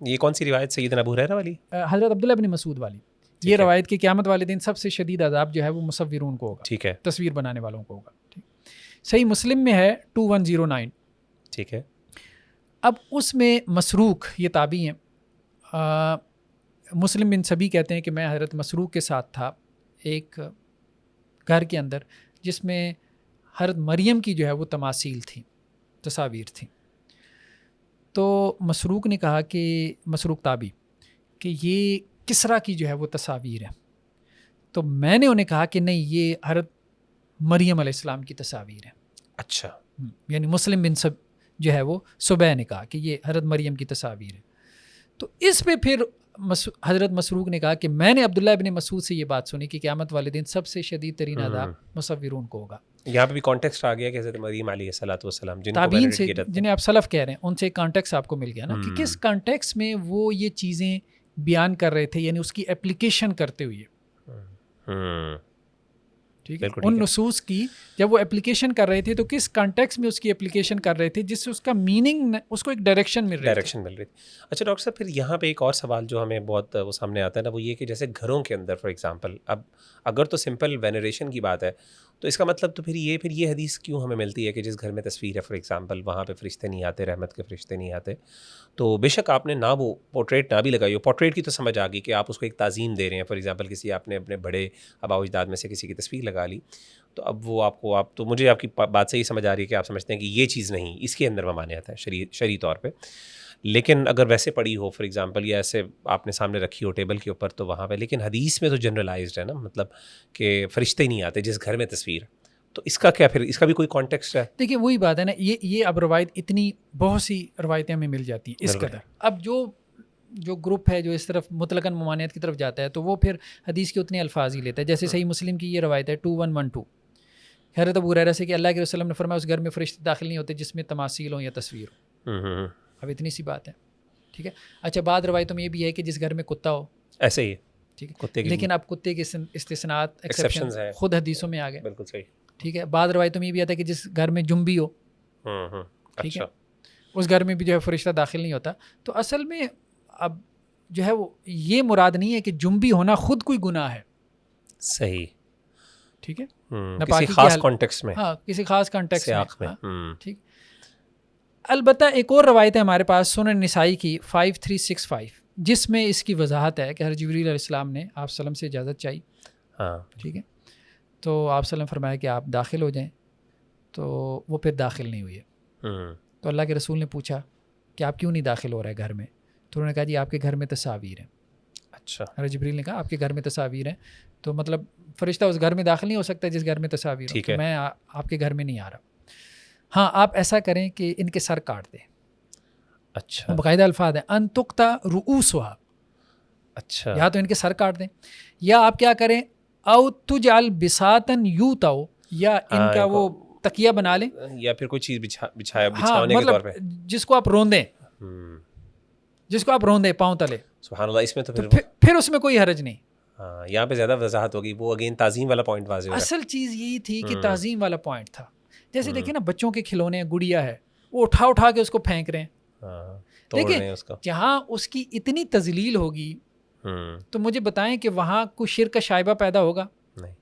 Speaker 2: یہ کون سی روایت؟ سیدنا ابو ہریرہ والی،
Speaker 1: حضرت عبداللہ بن مسعود والی. یہ روایت کہ قیامت والے دن سب سے شدید عذاب جو ہے وہ مصورون کو ہوگا.
Speaker 2: ٹھیک ہے،
Speaker 1: تصویر بنانے والوں کو ہوگا. ٹھیک. صحیح مسلم میں ہے 2109.
Speaker 2: ٹھیک ہے.
Speaker 1: اب اس میں مسروق یہ تابعی ہیں، مسلم بن سبی کہتے ہیں کہ میں حضرت مسروق کے ساتھ تھا ایک گھر کے اندر جس میں حضرت مریم کی جو ہے وہ تماثیل تھیں، تصاویر تھیں. تو مسروق نے کہا کہ مسروق تابعی کہ یہ کسرا کی جو ہے وہ تصاویر ہیں. تو میں نے انہیں کہا کہ نہیں، یہ حضرت مریم علیہ السلام کی تصاویر ہیں.
Speaker 2: اچھا.
Speaker 1: یعنی مسلم بن جو ہے وہ صبح نے کہا کہ یہ حضرت مریم کی تصاویر ہے. تو اس پہ پھر حضرت مسروق نے کہا کہ میں نے عبداللہ ابن مسعود سے یہ بات سنی کہ قیامت والے دن سب سے شدید ترین عذاب مصورون کو ہوگا.
Speaker 2: یہاں پہ بھی کانٹیکسٹ آ گیا کہ حضرت مریم علیہ الصلوۃ والسلام جن کو
Speaker 1: تابعین
Speaker 2: وینریٹ
Speaker 1: سے
Speaker 2: کیا جاتا ہے،
Speaker 1: جنہیں آپ سلف کہہ رہے ہیں ان سے کانٹیکس آپ کو مل گیا نا کہ کس کانٹیکس میں وہ یہ چیزیں بیان کر رہے تھے، یعنی اس کی اپلیکیشن کرتے ہوئے. ٹھیک ہے، ان نصوص کی جب وہ اپلیکیشن کر رہے تھے تو کس کانٹیکس میں اس کی اپلیکیشن کر رہے تھے جس سے اس کا میننگ اس کو ایک ڈائریکشن مل رہی
Speaker 2: تھی. اچھا ڈاکٹر صاحب، پھر یہاں پہ ایک اور سوال جو ہمیں بہت وہ سامنے آتا ہے نا، وہ یہ کہ جیسے گھروں کے اندر فار ایگزامپل، اب اگر تو سمپل وینریشن کی بات ہے تو اس کا مطلب تو پھر یہ حدیث کیوں ہمیں ملتی ہے کہ جس گھر میں تصویر ہے فار ایگزامپل وہاں پہ فرشتے نہیں آتے، رحمت کے فرشتے نہیں آتے. تو بے شک آپ نے نہ وہ پورٹریٹ نہ بھی لگائی ہو، پورٹریٹ کی تو سمجھ آ گئی کہ آپ اس کو ایک تعظیم دے رہے ہیں. فار ایگزامپل کسی آپ نے اپنے بڑے آباء و اجداد میں سے کسی کی تصویر لگا لی، تو اب وہ آپ تو مجھے آپ کی بات سے یہ سمجھ آ رہی ہے کہ آپ سمجھتے ہیں کہ یہ چیز نہیں، اس کے اندر ممانعت ہے شرعی طور پہ. لیکن اگر ویسے پڑی ہو فار ایگزامپل یا ایسے آپ نے سامنے رکھی ہو ٹیبل کے اوپر تو وہاں پہ، لیکن حدیث میں تو جنرلائزڈ ہے نا، مطلب کہ فرشتے نہیں آتے جس گھر میں تصویر، تو اس کا کیا، پھر اس کا بھی کوئی کانٹیکسٹ ہے؟
Speaker 1: دیکھیے وہی بات ہے نا، یہ اب روایت اتنی بہت سی روایتیں ہمیں مل جاتی ہیں اس قدر. اب جو گروپ ہے جو اس طرف مطلقاً ممانعت کی طرف جاتا ہے تو وہ پھر حدیث کے اتنے الفاظ ہی لیتا ہے. جیسے صحیح مسلم کی یہ روایت ہے 2112 حضرت ابو ہریرہ سے کہ اللہ کے رسول نے فرمایا اس گھر میں فرشتے داخل نہیں ہوتے جس میں تماثیل ہوں یا تصویر ہو. اب اتنی سی بات ہے، ٹھیک ہے. اچھا بعض روایتوں میں یہ بھی ہے کہ جس گھر میں کتا ہو،
Speaker 2: ایسے ہی
Speaker 1: ٹھیک ہے، لیکن اب کتے کے استثناءات
Speaker 2: ایکسیپشنز ہیں
Speaker 1: خود حدیثوں میں آ گئے.
Speaker 2: بالکل صحیح،
Speaker 1: ٹھیک ہے. بعض روایتوں میں یہ بھی آتا ہے کہ جس گھر میں جنبی ہو، ٹھیک ہے، اس گھر میں بھی جو ہے فرشتہ داخل نہیں ہوتا. تو اصل میں اب جو ہے وہ یہ مراد نہیں ہے کہ جنبی ہونا خود کوئی گناہ ہے.
Speaker 2: صحیح،
Speaker 1: ٹھیک ہے،
Speaker 2: کسی خاص کانٹیکسٹ میں،
Speaker 1: ہاں کسی خاص کانٹیکسٹ میں. ٹھیک. البتہ ایک اور روایت ہے ہمارے پاس سنن نسائی کی 5365 جس میں اس کی وضاحت ہے کہ حضرت جبریل علیہ السلام نے آپ وسلم سے اجازت چاہی.
Speaker 2: ہاں
Speaker 1: ٹھیک ہے. تو آپ وسلم فرمایا کہ آپ داخل ہو جائیں، تو وہ پھر داخل نہیں ہوئے. تو اللہ کے رسول نے پوچھا کہ آپ کیوں نہیں داخل ہو رہے گھر میں؟ تو انہوں نے کہا جی آپ کے گھر میں تصاویر ہیں.
Speaker 2: اچھا،
Speaker 1: حضرت جبریل نے کہا آپ کے گھر میں تصاویر ہیں، تو مطلب فرشتہ اس گھر میں داخل نہیں ہو سکتا جس گھر میں تصاویر ہو، تو میں آپ کے گھر میں نہیں آ رہا. ہاں آپ ایسا کریں کہ ان کے سر کاٹ دیں.
Speaker 2: اچھا،
Speaker 1: باقاعدہ الفاظ ہیں ان تقطع رؤوسها.
Speaker 2: اچھا،
Speaker 1: یا تو ان کے سر کاٹ دیں، یا آپ کیا کریں او تجعل بساطا یوتاؤ، یا ان کا وہ تکیہ بنا لیں،
Speaker 2: یا پھر کوئی چیز بچھانے کے طور پہ،
Speaker 1: جس کو آپ روندیں، جس کو آپ روندیں پاؤں تلے.
Speaker 2: سبحان اللہ. اس میں تو
Speaker 1: پھر اس میں کوئی حرج نہیں.
Speaker 2: ہاں یہاں پہ زیادہ وضاحت ہوگی، وہ اگین تعظیم والا پوائنٹ واضح ہو رہا ہے.
Speaker 1: اصل چیز یہی تھی کہ تعظیم والا پوائنٹ تھا. جیسے دیکھیں نا بچوں کے کھلونے ہیں، گڑیا ہے، وہ اٹھا کے اس کو پھینک رہے ہیں. دیکھیں جہاں اس کی اتنی تذلیل ہوگی تو مجھے بتائیں کہ وہاں کوئی شرک کا شائبہ پیدا ہوگا؟
Speaker 2: نہیں.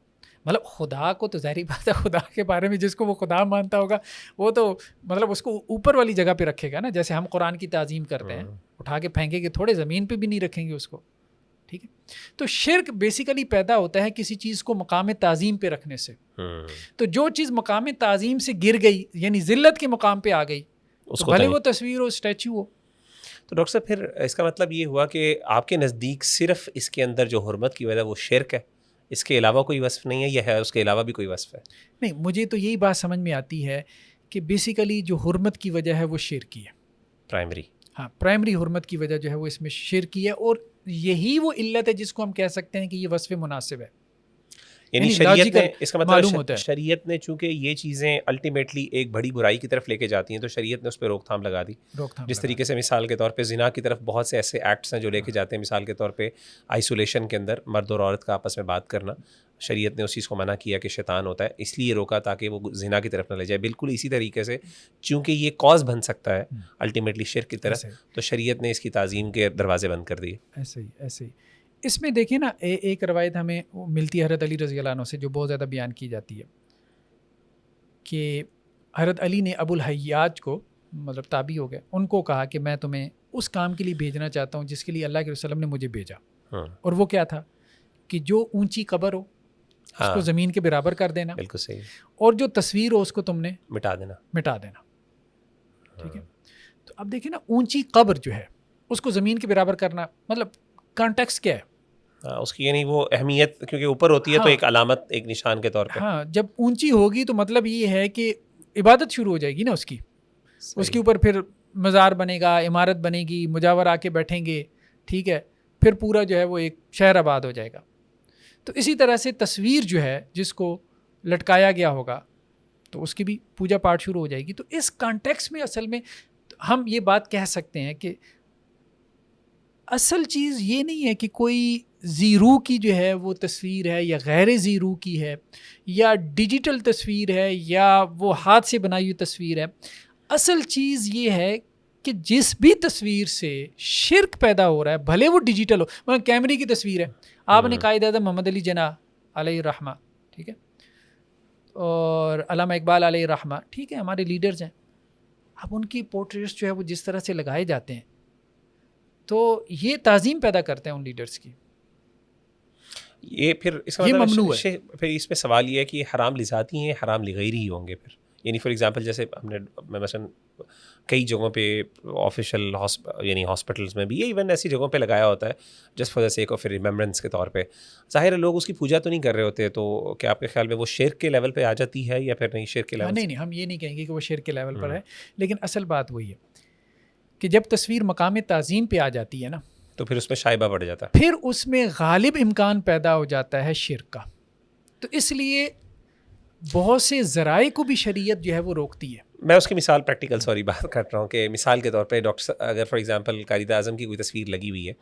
Speaker 1: مطلب خدا کو تو ظاہری بات ہے، خدا کے بارے میں جس کو وہ خدا مانتا ہوگا وہ تو مطلب اس کو اوپر والی جگہ پہ رکھے گا نا. جیسے ہم قرآن کی تعظیم کرتے ہیں، اٹھا کے پھینکیں گے تھوڑے، زمین پہ بھی نہیں رکھیں گے اس کو. ٹھیک ہے. تو شرک بیسیکلی پیدا ہوتا ہے کسی چیز کو مقام تعظیم پہ رکھنے سے. تو جو چیز مقام تعظیم سے گر گئی، یعنی ذلت کے مقام پہ آ گئی، تو بھلے وہ تصویر ہو، اسٹیچو ہو.
Speaker 2: تو ڈاکٹر صاحب پھر اس کا مطلب یہ ہوا کہ آپ کے نزدیک صرف اس کے اندر جو حرمت کی وجہ وہ شرک ہے، اس کے علاوہ کوئی وصف نہیں ہے، یا ہے اس کے علاوہ بھی کوئی وصف ہے؟
Speaker 1: نہیں، مجھے تو یہی بات سمجھ میں آتی ہے کہ بیسیکلی جو حرمت کی وجہ ہے وہ شرکی ہے،
Speaker 2: پرائمری.
Speaker 1: ہاں پرائمری حرمت کی وجہ جو ہے وہ اس میں شرکی ہے، اور یہی وہ علت ہے جس کو ہم کہہ سکتے ہیں کہ یہ وصف مناسب ہے.
Speaker 2: یعنی شریعت نے، اس کا مطلب شریعت نے چونکہ یہ چیزیں الٹیمیٹلی ایک بڑی برائی کی طرف لے کے جاتی ہیں تو شریعت نے اس پہ روک تھام لگا دی. جس طریقے سے مثال کے طور پہ زنا کی طرف بہت سے ایسے ایکٹس ہیں جو لے کے جاتے ہیں، مثال کے طور پہ آئسولیشن کے اندر مرد اور عورت کا آپس میں بات کرنا، شریعت نے اس چیز کو منع کیا کہ شیطان ہوتا ہے، اس لیے روکا تاکہ وہ زنا کی طرف نہ لے جائے. بالکل اسی طریقے سے چونکہ یہ کاز بن سکتا ہے الٹیمیٹلی شرک کی طرف، تو شریعت نے اس کی تعظیم کے دروازے بند کر دیے.
Speaker 1: ایسے ہی اس میں دیکھیں نا ایک روایت ہمیں ملتی ہے حضرت علی رضی اللہ عنہ سے جو بہت زیادہ بیان کی جاتی ہے کہ حضرت علی نے ابو الحیاج کو، مطلب تابعی ہو گئے، ان کو کہا کہ میں تمہیں اس کام کے لیے بھیجنا چاہتا ہوں جس کے لیے اللہ کے رسول نے مجھے بھیجا. اور وہ کیا تھا کہ جو اونچی قبر ہو اس کو زمین کے برابر کر دینا.
Speaker 2: بالکل صحیح.
Speaker 1: اور جو تصویر ہو اس کو تم نے مٹا دینا. ٹھیک ہے. تو اب دیکھیں نا اونچی قبر جو ہے اس کو زمین کے برابر کرنا، مطلب کانٹیکسٹ کیا ہے
Speaker 2: اس کی؟ یعنی وہ اہمیت کیونکہ اوپر ہوتی ہے تو ایک علامت، ایک نشان کے طور پہ.
Speaker 1: ہاں جب اونچی ہوگی تو مطلب یہ ہے کہ عبادت شروع ہو جائے گی نا اس کی. اس کے اوپر پھر مزار بنے گا, عمارت بنے گی, مجاور آ کے بیٹھیں گے, ٹھیک ہے, پھر پورا جو ہے وہ ایک شہر آباد ہو جائے گا. تو اسی طرح سے تصویر جو ہے جس کو لٹکایا گیا ہوگا تو اس کی بھی پوجا پاٹ شروع ہو جائے گی. تو اس کانٹیکس میں اصل میں ہم یہ بات کہہ سکتے ہیں کہ اصل چیز یہ نہیں ہے کہ کوئی زیرو کی جو ہے وہ تصویر ہے یا غیر زیرو کی ہے یا ڈیجیٹل تصویر ہے یا وہ ہاتھ سے بنائی ہوئی تصویر ہے. اصل چیز یہ ہے کہ جس بھی تصویر سے شرک پیدا ہو رہا ہے, بھلے وہ ڈیجیٹل ہو, مگر کیمرے کی تصویر ہے, آپ نے قائد اعظم محمد علی جناح علیہ الرحمہ, ٹھیک ہے, اور علامہ اقبال علیہ الرحمہ, ٹھیک ہے, ہمارے لیڈرز ہیں, اب ان کی پورٹریٹس جو ہے وہ جس طرح سے لگائے جاتے ہیں تو یہ تعظیم پیدا کرتے ہیں ان لیڈرز کی.
Speaker 2: یہ پھر اس کا
Speaker 1: یہ
Speaker 2: مطلب
Speaker 1: ممنوع ہے.
Speaker 2: پھر اس میں سوال یہ ہے کہ یہ حرام لذاتی ہیں, حرام لغیری ہی ہوں گے پھر. یعنی فار ایگزامپل جیسے ہم نے مثلاً کئی جگہوں پہ آفیشیل یعنی ہاسپٹلس میں بھی یہ ایون ایسی جگہوں پہ لگایا ہوتا ہے just for the sake of remembrance کے طور پہ. ظاہر ہے لوگ اس کی پوجا تو نہیں کر رہے ہوتے, تو کیا آپ کے خیال میں وہ شرک کے لیول پہ آ جاتی ہے یا پھر نہیں شرک کے لیول؟
Speaker 1: نہیں, ہم یہ نہیں کہیں گے کہ وہ شرک کے لیول پر ہے, لیکن اصل بات وہی ہے کہ جب تصویر مقام تعظیم پہ آ جاتی ہے نا
Speaker 2: تو پھر اس میں شائبہ بڑھ جاتا ہے,
Speaker 1: پھر اس میں غالب امکان پیدا ہو جاتا ہے شرک کا. تو اس لیے بہت سے ذرائع کو بھی شریعت جو ہے وہ روکتی ہے.
Speaker 2: میں اس کی مثال پریکٹیکل بات کر رہا ہوں کہ مثال کے طور پہ ڈاکٹر اگر فار ایگزامپل قائد اعظم کی کوئی تصویر لگی ہوئی ہے,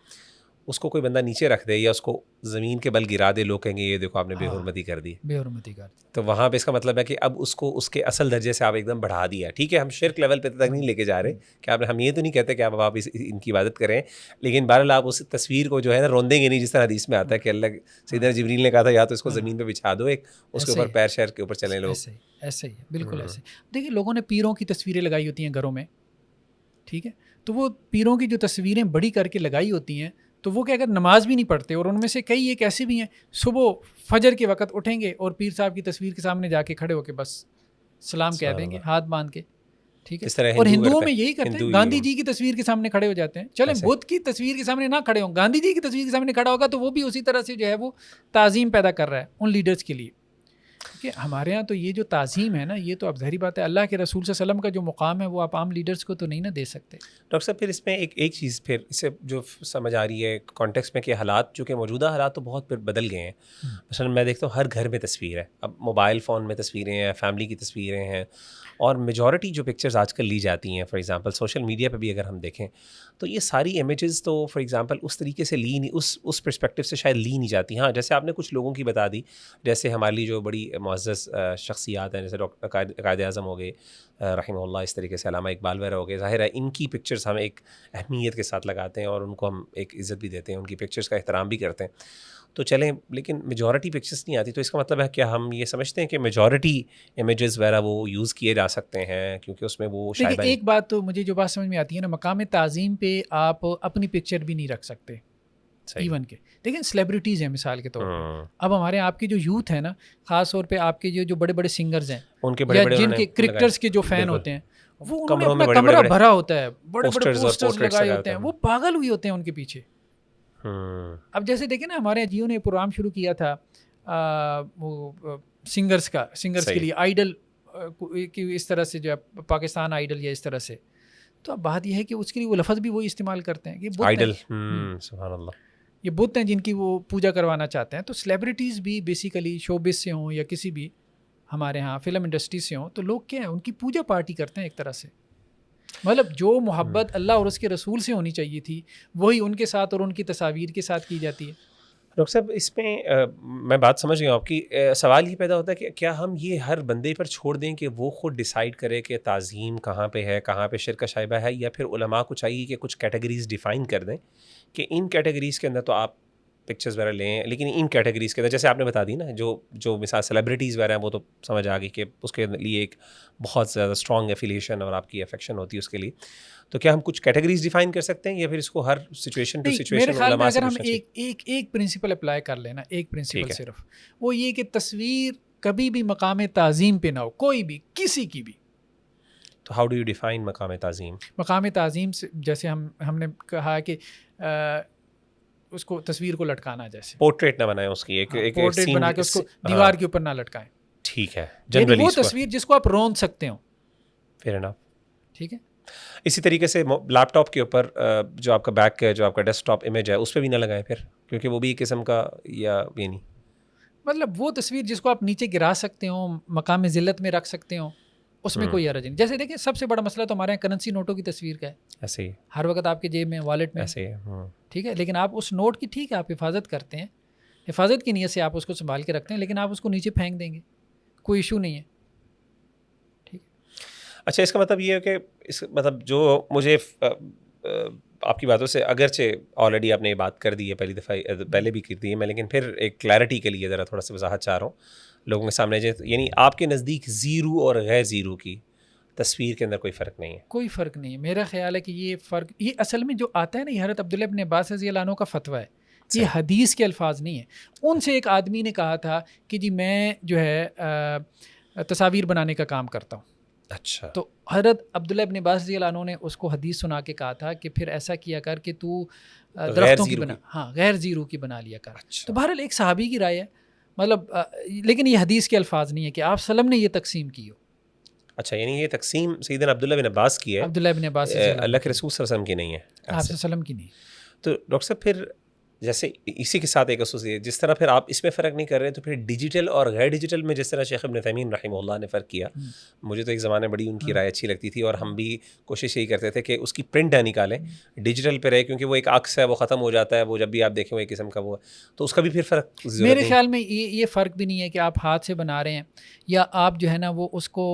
Speaker 2: اس کو کوئی بندہ نیچے رکھ دے یا اس کو زمین کے بل گرا دے, لوگ کہیں گے یہ دیکھو آپ نے بے حرمتی کر دی.
Speaker 1: بے حرمتی کر دی.
Speaker 2: تو وہاں پہ اس کا مطلب ہے کہ اب اس کو اس کے اصل درجے سے آپ ایک دم بڑھا دیا. ٹھیک ہے, ہم شرک لیول پہ تک نہیں لے کے جا رہے کہ ہم یہ تو نہیں کہتے کہ آپ ان کی عبادت کریں, لیکن بہرحال آپ اس تصویر کو جو ہے نا روندیں گے نہیں, جس طرح حدیث میں آتا ہے کہ اللہ سیدنا جبریل نے کہا تھا یا تو اس کو زمین پہ بچھا دو, ایک اس کے اوپر پیر شہر کے اوپر چلیں لوگ.
Speaker 1: ایسے ہی بالکل ایسے. دیکھیے لوگوں نے پیروں کی تصویریں لگائی ہوتی ہیں گھروں میں, ٹھیک ہے, تو وہ پیروں کی جو تصویریں بڑی کر کے لگائی ہوتی ہیں تو وہ کیا اگر نماز بھی نہیں پڑھتے, اور ان میں سے کئی ایک ایسے بھی ہیں صبح فجر کے وقت اٹھیں گے اور پیر صاحب کی تصویر کے سامنے جا کے کھڑے ہو کے بس سلام کہہ دیں گے ہاتھ باندھ کے, ٹھیک ہے. اور ہندوؤں میں یہی کرتے ہیں, گاندھی جی کی تصویر کے سامنے کھڑے ہو جاتے ہیں. چلیں بدھ کی تصویر کے سامنے نہ کھڑے ہوں, گاندھی جی کی تصویر کے سامنے کھڑا ہوگا تو وہ بھی اسی طرح سے جو ہے وہ تعظیم پیدا کر رہا ہے ان لیڈرز کے لیے. کہ ہمارے ہاں تو یہ جو تعظیم ہے نا, یہ تو اب ظاہری بات ہے اللہ کے رسول صلی اللہ علیہ وسلم کا جو مقام ہے وہ آپ عام لیڈرز کو تو نہیں نہ دے سکتے.
Speaker 2: ڈاکٹر صاحب پھر اس میں ایک چیز پھر اس سے جو سمجھ آ رہی ہے کانٹیکس میں کہ حالات چونکہ موجودہ حالات تو بہت پھر بدل گئے ہیں. مثلا میں دیکھتا ہوں ہر گھر میں تصویر ہے, اب موبائل فون میں تصویریں ہیں, فیملی کی تصویریں ہیں, اور میجورٹی جو پکچرز آج کل لی جاتی ہیں فار ایگزامپل سوشل میڈیا پہ بھی اگر ہم دیکھیں تو یہ ساری امیجز تو فار ایگزامپل اس طریقے سے لی نہیں, اس پرسپیکٹیو سے شاید لی نہیں جاتی. ہاں جیسے آپ نے کچھ لوگوں کی بتا دی, جیسے ہماری جو بڑی معزز شخصیات ہیں جیسے قائد اعظم ہو گئے رحمہ اللہ, اس طریقے سے علامہ اقبال وغیرہ ہو گئے, ظاہر ہے ان کی پکچرز ہم ایک اہمیت کے ساتھ لگاتے ہیں اور ان کو ہم ایک عزت بھی دیتے ہیں, ان کی پکچرز کا احترام بھی کرتے ہیں. تو چلیں, لیکن میجورٹی پکچرز نہیں آتی, تو اس کا مطلب ہے کہ ہم یہ سمجھتے ہیں کہ میجورٹی امیجز وغیرہ وہ یوز کیے جا سکتے ہیں کیونکہ اس میں وہ شاید.
Speaker 1: ایک بات تو مجھے جو بات سمجھ میں آتی ہے نا, مقام تعظیم پہ آپ اپنی پکچر بھی نہیں رکھ سکتے ایون کے, لیکن سیلیبریٹیز ہیں مثال کے طور پر. اب ہمارے یہاں آپ کے جو یوتھ ہے نا, خاص طور پہ آپ کے جو بڑے بڑے سنگرز ہیں
Speaker 2: ان کے
Speaker 1: یا جن کے کرکٹرز کے جو فین ہوتے ہیں, وہ انہوں نے اپنا کمرہ بھرا ہوتا ہے, بڑے بڑے پوسٹرز لگائے ہوتے ہیں, وہ پاگل ہوئے ہوتے ہیں ان کے پیچھے. اب جیسے دیکھیں نا ہمارے جیو نے پروگرام شروع کیا تھا وہ سنگرز کے لیے آئیڈل کی, اس طرح سے جو ہے پاکستان آئیڈل یا اس طرح سے. تو اب بات یہ ہے کہ اس کے لیے وہ لفظ بھی وہی استعمال کرتے ہیں کہ
Speaker 2: آئیڈل, سبحان اللہ,
Speaker 1: یہ بت ہیں جن کی وہ پوجا کروانا چاہتے ہیں. تو سیلیبریٹیز بھی بیسیکلی شوبز سے ہوں یا کسی بھی ہمارے ہاں فلم انڈسٹری سے ہوں, تو لوگ کیا ہیں ان کی پوجا پارٹی کرتے ہیں ایک طرح سے. مطلب جو محبت اللہ اور اس کے رسول سے ہونی چاہیے تھی وہی ان کے ساتھ اور ان کی تصاویر کے ساتھ کی جاتی ہے.
Speaker 2: ڈاکٹر صاحب اس میں میں بات سمجھ گیا آپ کی. سوال یہ پیدا ہوتا ہے کہ کیا ہم یہ ہر بندے پر چھوڑ دیں کہ وہ خود ڈیسائیڈ کرے کہ تعظیم کہاں پہ ہے, کہاں پہ شرک کا شائبہ ہے, یا پھر علماء کو چاہیے کہ کچھ کیٹیگریز ڈیفائن کر دیں کہ ان کیٹیگریز کے اندر تو آپ پکچرز وغیرہ لیں, لیکن ان کیٹیگریز کے اندر جیسے آپ نے بتا دی نا جو مثال سیلیبریٹیز وغیرہ ہیں وہ تو سمجھ آ گئی کہ اس کے لیے ایک بہت زیادہ اسٹرانگ ایفیلیشن اور آپ کی افیکشن ہوتی ہے اس کے لیے. تو کیا ہم کچھ کیٹیگریز ڈیفائن کر سکتے ہیں یا پھر اس کو ہر سچویشن ٹو سچویشن علماء سے پوچھنا چاہیے؟
Speaker 1: اگر ہم ایک پرنسپل اپلائی کر لینا, ایک پرنسپل صرف, وہ یہ کہ تصویر کبھی بھی مقام تعظیم پہ نہ ہو, کوئی بھی کسی کی بھی.
Speaker 2: تو ہاؤ ڈو یو ڈیفائن مقام تعظیم؟
Speaker 1: مقام تعظیم سے جیسے ہم نے کہا کہ اس کو تصویر کو لٹکانا, جیسے
Speaker 2: پورٹریٹ نہ بنائیں اس کی, ایک
Speaker 1: پورٹریٹ بنا کے اس کو دیوار کے اوپر نہ لٹکائیں.
Speaker 2: ٹھیک ہے,
Speaker 1: جنرلی وہ تصویر جس کو آپ رون سکتے ہو.
Speaker 2: Fair enough.
Speaker 1: ٹھیک ہے.
Speaker 2: اسی طریقے سے لیپ ٹاپ کے اوپر جو آپ کا بیک ہے، جو آپ کا ڈیسک ٹاپ امیج ہے، اس پہ بھی نہ لگائیں پھر، کیونکہ وہ بھی ایک قسم کا یا یہ نہیں.
Speaker 1: مطلب وہ تصویر جس کو آپ نیچے گرا سکتے ہو، مقام ذلت میں رکھ سکتے ہو، اس میں کوئی حرج نہیں. جیسے دیکھیں سب سے بڑا مسئلہ تو ہمارے یہاں کرنسی نوٹوں کی تصویر کا ہے.
Speaker 2: ایسے ہی
Speaker 1: ہر وقت آپ کے جیب میں، والیٹ میں،
Speaker 2: ایسے ہی.
Speaker 1: ٹھیک ہے. لیکن آپ اس نوٹ کی ٹھیک ہے آپ حفاظت کرتے ہیں، حفاظت کی نیت سے آپ اس کو سنبھال کے رکھتے ہیں، لیکن آپ اس کو نیچے پھینک دیں گے، کوئی ایشو نہیں ہے. ٹھیک ہے.
Speaker 2: اچھا، اس کا مطلب یہ ہے کہ اس مطلب جو مجھے آپ کی باتوں سے، اگرچہ آلریڈی آپ نے یہ بات کر دی ہے پہلی دفعہ، پہلے بھی کی دی ہے میں، لیکن پھر ایک کلیئرٹی کے لیے ذرا تھوڑا سا وضاحت چاہ رہا ہوں لوگوں کے سامنے. یعنی آپ کے نزدیک زیرو اور غیر زیرو کی تصویر کے اندر کوئی فرق نہیں ہے؟
Speaker 1: کوئی فرق نہیں ہے. میرا خیال ہے کہ یہ فرق، یہ اصل میں جو آتا ہے نا، یہ حضرت عبداللہ ابن عباس رضی اللہ عنہ کا فتویٰ ہے، یہ حدیث کے الفاظ نہیں ہیں. ان سے ایک آدمی نے کہا تھا کہ جی میں جو ہے تصاویر بنانے کا کام کرتا ہوں.
Speaker 2: اچھا.
Speaker 1: تو حضرت عبداللہ ابن عباس رضی اللہ عنہ نے اس کو حدیث سنا کے کہا تھا کہ پھر ایسا کیا کر کہ تو درختوں کی بنا، ہاں غیر زیرو کی بنا لیا کر. تو بہرحال ایک صحابی کی رائے ہے، مطلب لیکن یہ حدیث کے الفاظ نہیں ہے کہ آپ وسلم نے یہ تقسیم کی ہو.
Speaker 2: اچھا، یعنی یہ تقسیم سیدنا عبداللہ بن عباس کی ہے،
Speaker 1: عبداللہ ابن عباس
Speaker 2: اللہ کے رسول صلی اللہ علیہ وسلم کی نہیں ہے،
Speaker 1: آپ صلی اللہ علیہ وسلم کی نہیں.
Speaker 2: تو ڈاکٹر صاحب پھر جیسے اسی کے ساتھ ایک خصوصی ہے، جس طرح پھر آپ اس میں فرق نہیں کر رہے، تو پھر ڈیجیٹل اور غیر ڈیجیٹل میں جس طرح شیخ ابن عثیمین رحمہ اللہ نے فرق کیا، مجھے تو ایک زمانے بڑی ان کی رائے اچھی لگتی تھی، اور ہم بھی کوشش یہی کرتے تھے کہ اس کی پرنٹ نہ نکالیں، ڈیجیٹل پہ رہے، کیونکہ وہ ایک عکس ہے، وہ ختم ہو جاتا ہے، وہ جب بھی آپ دیکھیں وہ ایک قسم کا وہ ہے. تو اس کا بھی پھر فرق
Speaker 1: میرے خیال میں یہ فرق بھی نہیں ہے کہ آپ ہاتھ سے بنا رہے ہیں یا آپ جو ہے نا وہ اس کو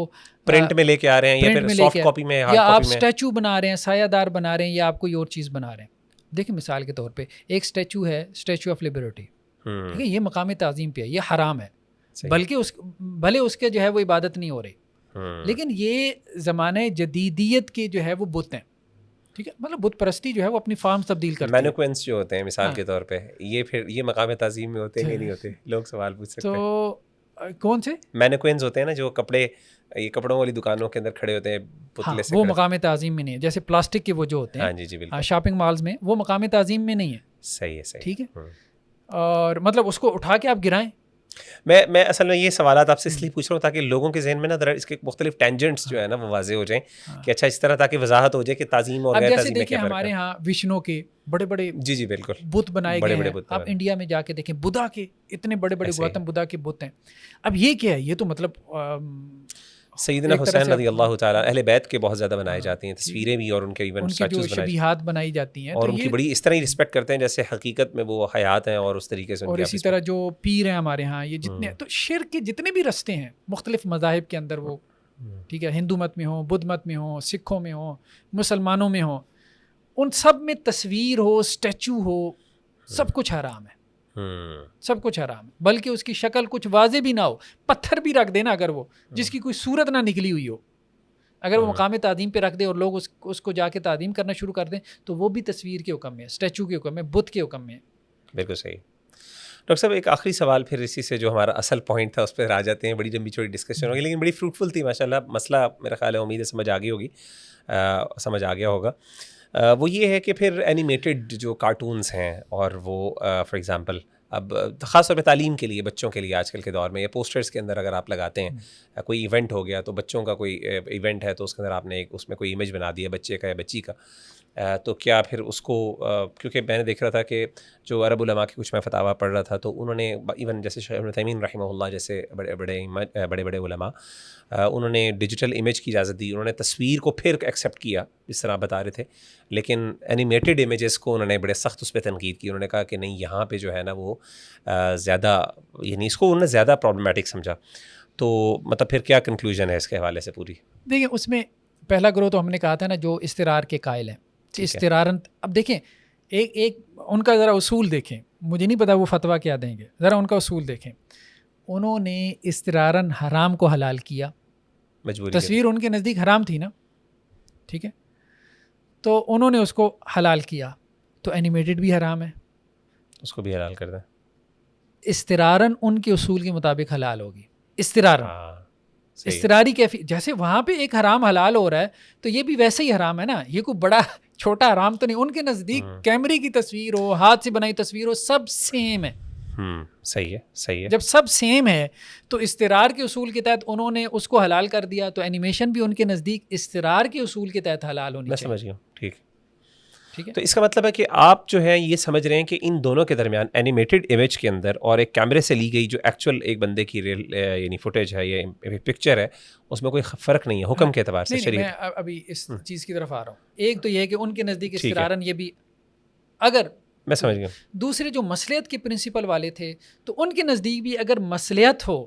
Speaker 2: پرنٹ میں لے کے آ رہے ہیں، یا پھر سافٹ کاپی میں،
Speaker 1: یا آپ اسٹیچو بنا رہے ہیں، سایہ دار بنا رہے ہیں، یا آپ کوئی اور چیز بنا رہے ہیں. دیکھیں مثال کے طور پہ ایک اسٹیچو ہے، اسٹیچو آف لبرٹی، ٹھیک ہے، یہ مقام تعظیم پہ ہے، یہ حرام ہے، بلکہ بھلے اس کے جو ہے وہ عبادت نہیں ہو رہی، لیکن یہ زمانہ جدیدیت کے جو ہے وہ بت ہیں. ٹھیک ہے، مطلب بت پرستی جو ہے وہ اپنی فارم تبدیل کرتی ہے.
Speaker 2: مینوکوینس جو ہوتے ہیں مثال کے طور پہ، یہ پھر یہ مقام تعظیم میں ہوتے ہیں کہ نہیں ہوتے؟ لوگ سوال پوچھ سکتے ہیں.
Speaker 1: تو کون سے
Speaker 2: مینوکوینس ہوتے ہیں نا، جو کپڑے، یہ کپڑوں والی دکانوں کے اندر کھڑے ہوتے ہیں پتلے سے،
Speaker 1: وہ مقام تعظیم میں نہیں ہے. جیسے پلاسٹک کے وہ جو ہوتے ہیں،
Speaker 2: ہاں جی بالکل،
Speaker 1: شاپنگ مالز میں، وہ مقام تعظیم میں نہیں ہے.
Speaker 2: صحیح ہے، صحیح،
Speaker 1: ٹھیک ہے. اور مطلب اس کو اٹھا کے آپ گرائیں.
Speaker 2: میں اصل میں یہ سوالات آپ سے اس لیے پوچھ رہا ہوں تاکہ لوگوں کے ذہن میں نا ذرا اس کے مختلف ٹینجنٹس جو ہے نا وہ واضح ہو جائیں کہ اچھا اس طرح، تاکہ وضاحت ہو جائے کہ تعظیم اور غیر تعظیم میں کیا فرق ہے.
Speaker 1: ہمارے ہاں وشنو کے بڑے بڑے
Speaker 2: جی بالکل
Speaker 1: بت بنائے گئے ہیں. آپ انڈیا میں جا کے دیکھیں بدھا کے اتنے بڑے بڑے گوتم بدھا کے بت ہیں. اب یہ کیا ہے؟ یہ تو مطلب
Speaker 2: سیدنا حسین رضی اللہ تعالیٰ، اہل بیت کے بہت زیادہ بنائے جاتے ہیں، تصویریں بھی، اور ان کے ایون
Speaker 1: جو شبیہات بنائی جاتی ہیں،
Speaker 2: اور ان کی بڑی اس طرح ہی رسپیکٹ کرتے ہیں جیسے حقیقت میں وہ حیات ہیں، اور اس طریقے سے.
Speaker 1: اور اسی طرح جو پیر ہیں ہمارے ہاں، یہ جتنے تو شرک کے جتنے بھی رستے ہیں مختلف مذاہب کے اندر، وہ ٹھیک ہے، ہندو مت میں ہوں، بدھ مت میں ہوں، سکھوں میں ہوں، مسلمانوں میں ہوں، ان سب میں تصویر ہو، اسٹیچو ہو، سب کچھ حرام ہے، سب کچھ حرام ہے. بلکہ اس کی شکل کچھ واضح بھی نہ ہو، پتھر بھی رکھ دینا اگر وہ، جس کی کوئی صورت نہ نکلی ہوئی ہو، اگر وہ مقام تعظیم پہ رکھ دے اور لوگ اس کو جا کے تعظیم کرنا شروع کر دیں، تو وہ بھی تصویر کے حکم میں، اسٹیچو کے حکم میں، بت کے حکم میں.
Speaker 2: بالکل صحیح. ڈاکٹر صاحب ایک آخری سوال پھر اسی سے جو ہمارا اصل پوائنٹ تھا اس پہ آ جاتے ہیں. بڑی لمبی چوڑی ڈسکشن ہوگی لیکن بڑی فروٹفل تھی ماشاء اللہ. مسئلہ میرا خیال ہے امید ہے سمجھ آ گئی ہوگی، سمجھ آ گیا ہوگا. وہ یہ ہے کہ پھر اینیمیٹڈ جو کارٹونز ہیں، اور وہ فار ایگزامپل اب خاص طور پہ تعلیم کے لیے، بچوں کے لیے آج کل کے دور میں، یا پوسٹرز کے اندر اگر آپ لگاتے ہیں، کوئی ایونٹ ہو گیا تو بچوں کا کوئی ایونٹ ہے تو اس کے اندر آپ نے اس میں کوئی امیج بنا دی ہے بچے کا یا بچی کا، تو کیا پھر اس کو، کیونکہ میں نے دیکھ رہا تھا کہ جو عرب علماء کے کچھ میں فتاویٰ پڑھ رہا تھا، تو انہوں نے ایون جیسے شیخ ابن عثیمین رحمہ اللہ جیسے بڑے بڑے علماء، انہوں نے ڈیجیٹل امیج کی اجازت دی، انہوں نے تصویر کو پھر ایکسیپٹ کیا جس طرح آپ بتا رہے تھے، لیکن اینیمیٹڈ امیجز کو انہوں نے بڑے سخت اس پہ تنقید کی. انہوں نے کہا کہ نہیں، یہاں پہ جو ہے نا وہ زیادہ، یعنی اس کو انہوں نے زیادہ پرابلمٹک سمجھا. تو مطلب پھر کیا کنکلوژن ہے اس کے حوالے سے پوری؟
Speaker 1: دیکھیں اس میں پہلا گروہ تو ہم نے کہا تھا نا جو استرار کے قائل ہیں، استرارن. اب دیکھیں ایک ان کا ذرا اصول دیکھیں، مجھے نہیں پتا وہ فتویٰ کیا دیں گے، ذرا ان کا اصول دیکھیں. انہوں نے استرارن حرام کو حلال کیا، تصویر ان کے نزدیک حرام تھی نا، ٹھیک ہے، تو انہوں نے اس کو حلال کیا، تو اینیمیٹڈ بھی حرام ہے،
Speaker 2: اس کو بھی حلال کر دیں.
Speaker 1: استرارن ان کے اصول کے مطابق حلال ہوگی. استرارن استراری کیفی، جیسے وہاں پہ ایک حرام حلال ہو رہا ہے تو یہ بھی ویسے ہی حرام ہے نا. یہ کوئی بڑا چھوٹا حرام تو نہیں. ان کے نزدیک کیمرے کی تصویر ہو، ہاتھ سے بنائی تصویر ہو، سب سیم ہے.
Speaker 2: صحیح ہے صحیح ہے.
Speaker 1: جب سب سیم ہے تو استرار کے اصول کے تحت انہوں نے اس کو حلال کر دیا, تو اینیمیشن بھی ان کے نزدیک استرار کے اصول کے تحت حلال ہونی
Speaker 2: میں
Speaker 1: چاہیے.
Speaker 2: سمجھ گیا. ٹھیک
Speaker 1: ٹھیک ہے,
Speaker 2: تو اس کا مطلب ہے کہ آپ جو ہیں یہ سمجھ رہے ہیں کہ ان دونوں کے درمیان اینیمیٹڈ امیج کے اندر اور ایک کیمرے سے لی گئی جو ایکچوئل ایک بندے کی ریل یعنی فوٹیج ہے یا پکچر ہے, اس میں کوئی فرق نہیں ہے حکم کے اعتبار سے.
Speaker 1: نہیں, میں ابھی اس چیز کی طرف آ رہا ہوں. ایک تو یہ ہے کہ ان کے نزدیک استرارن یہ بھی, اگر
Speaker 2: میں سمجھ گیا.
Speaker 1: دوسرے جو مصلحت کے پرنسپل والے تھے تو ان کے نزدیک بھی اگر مصلحت ہو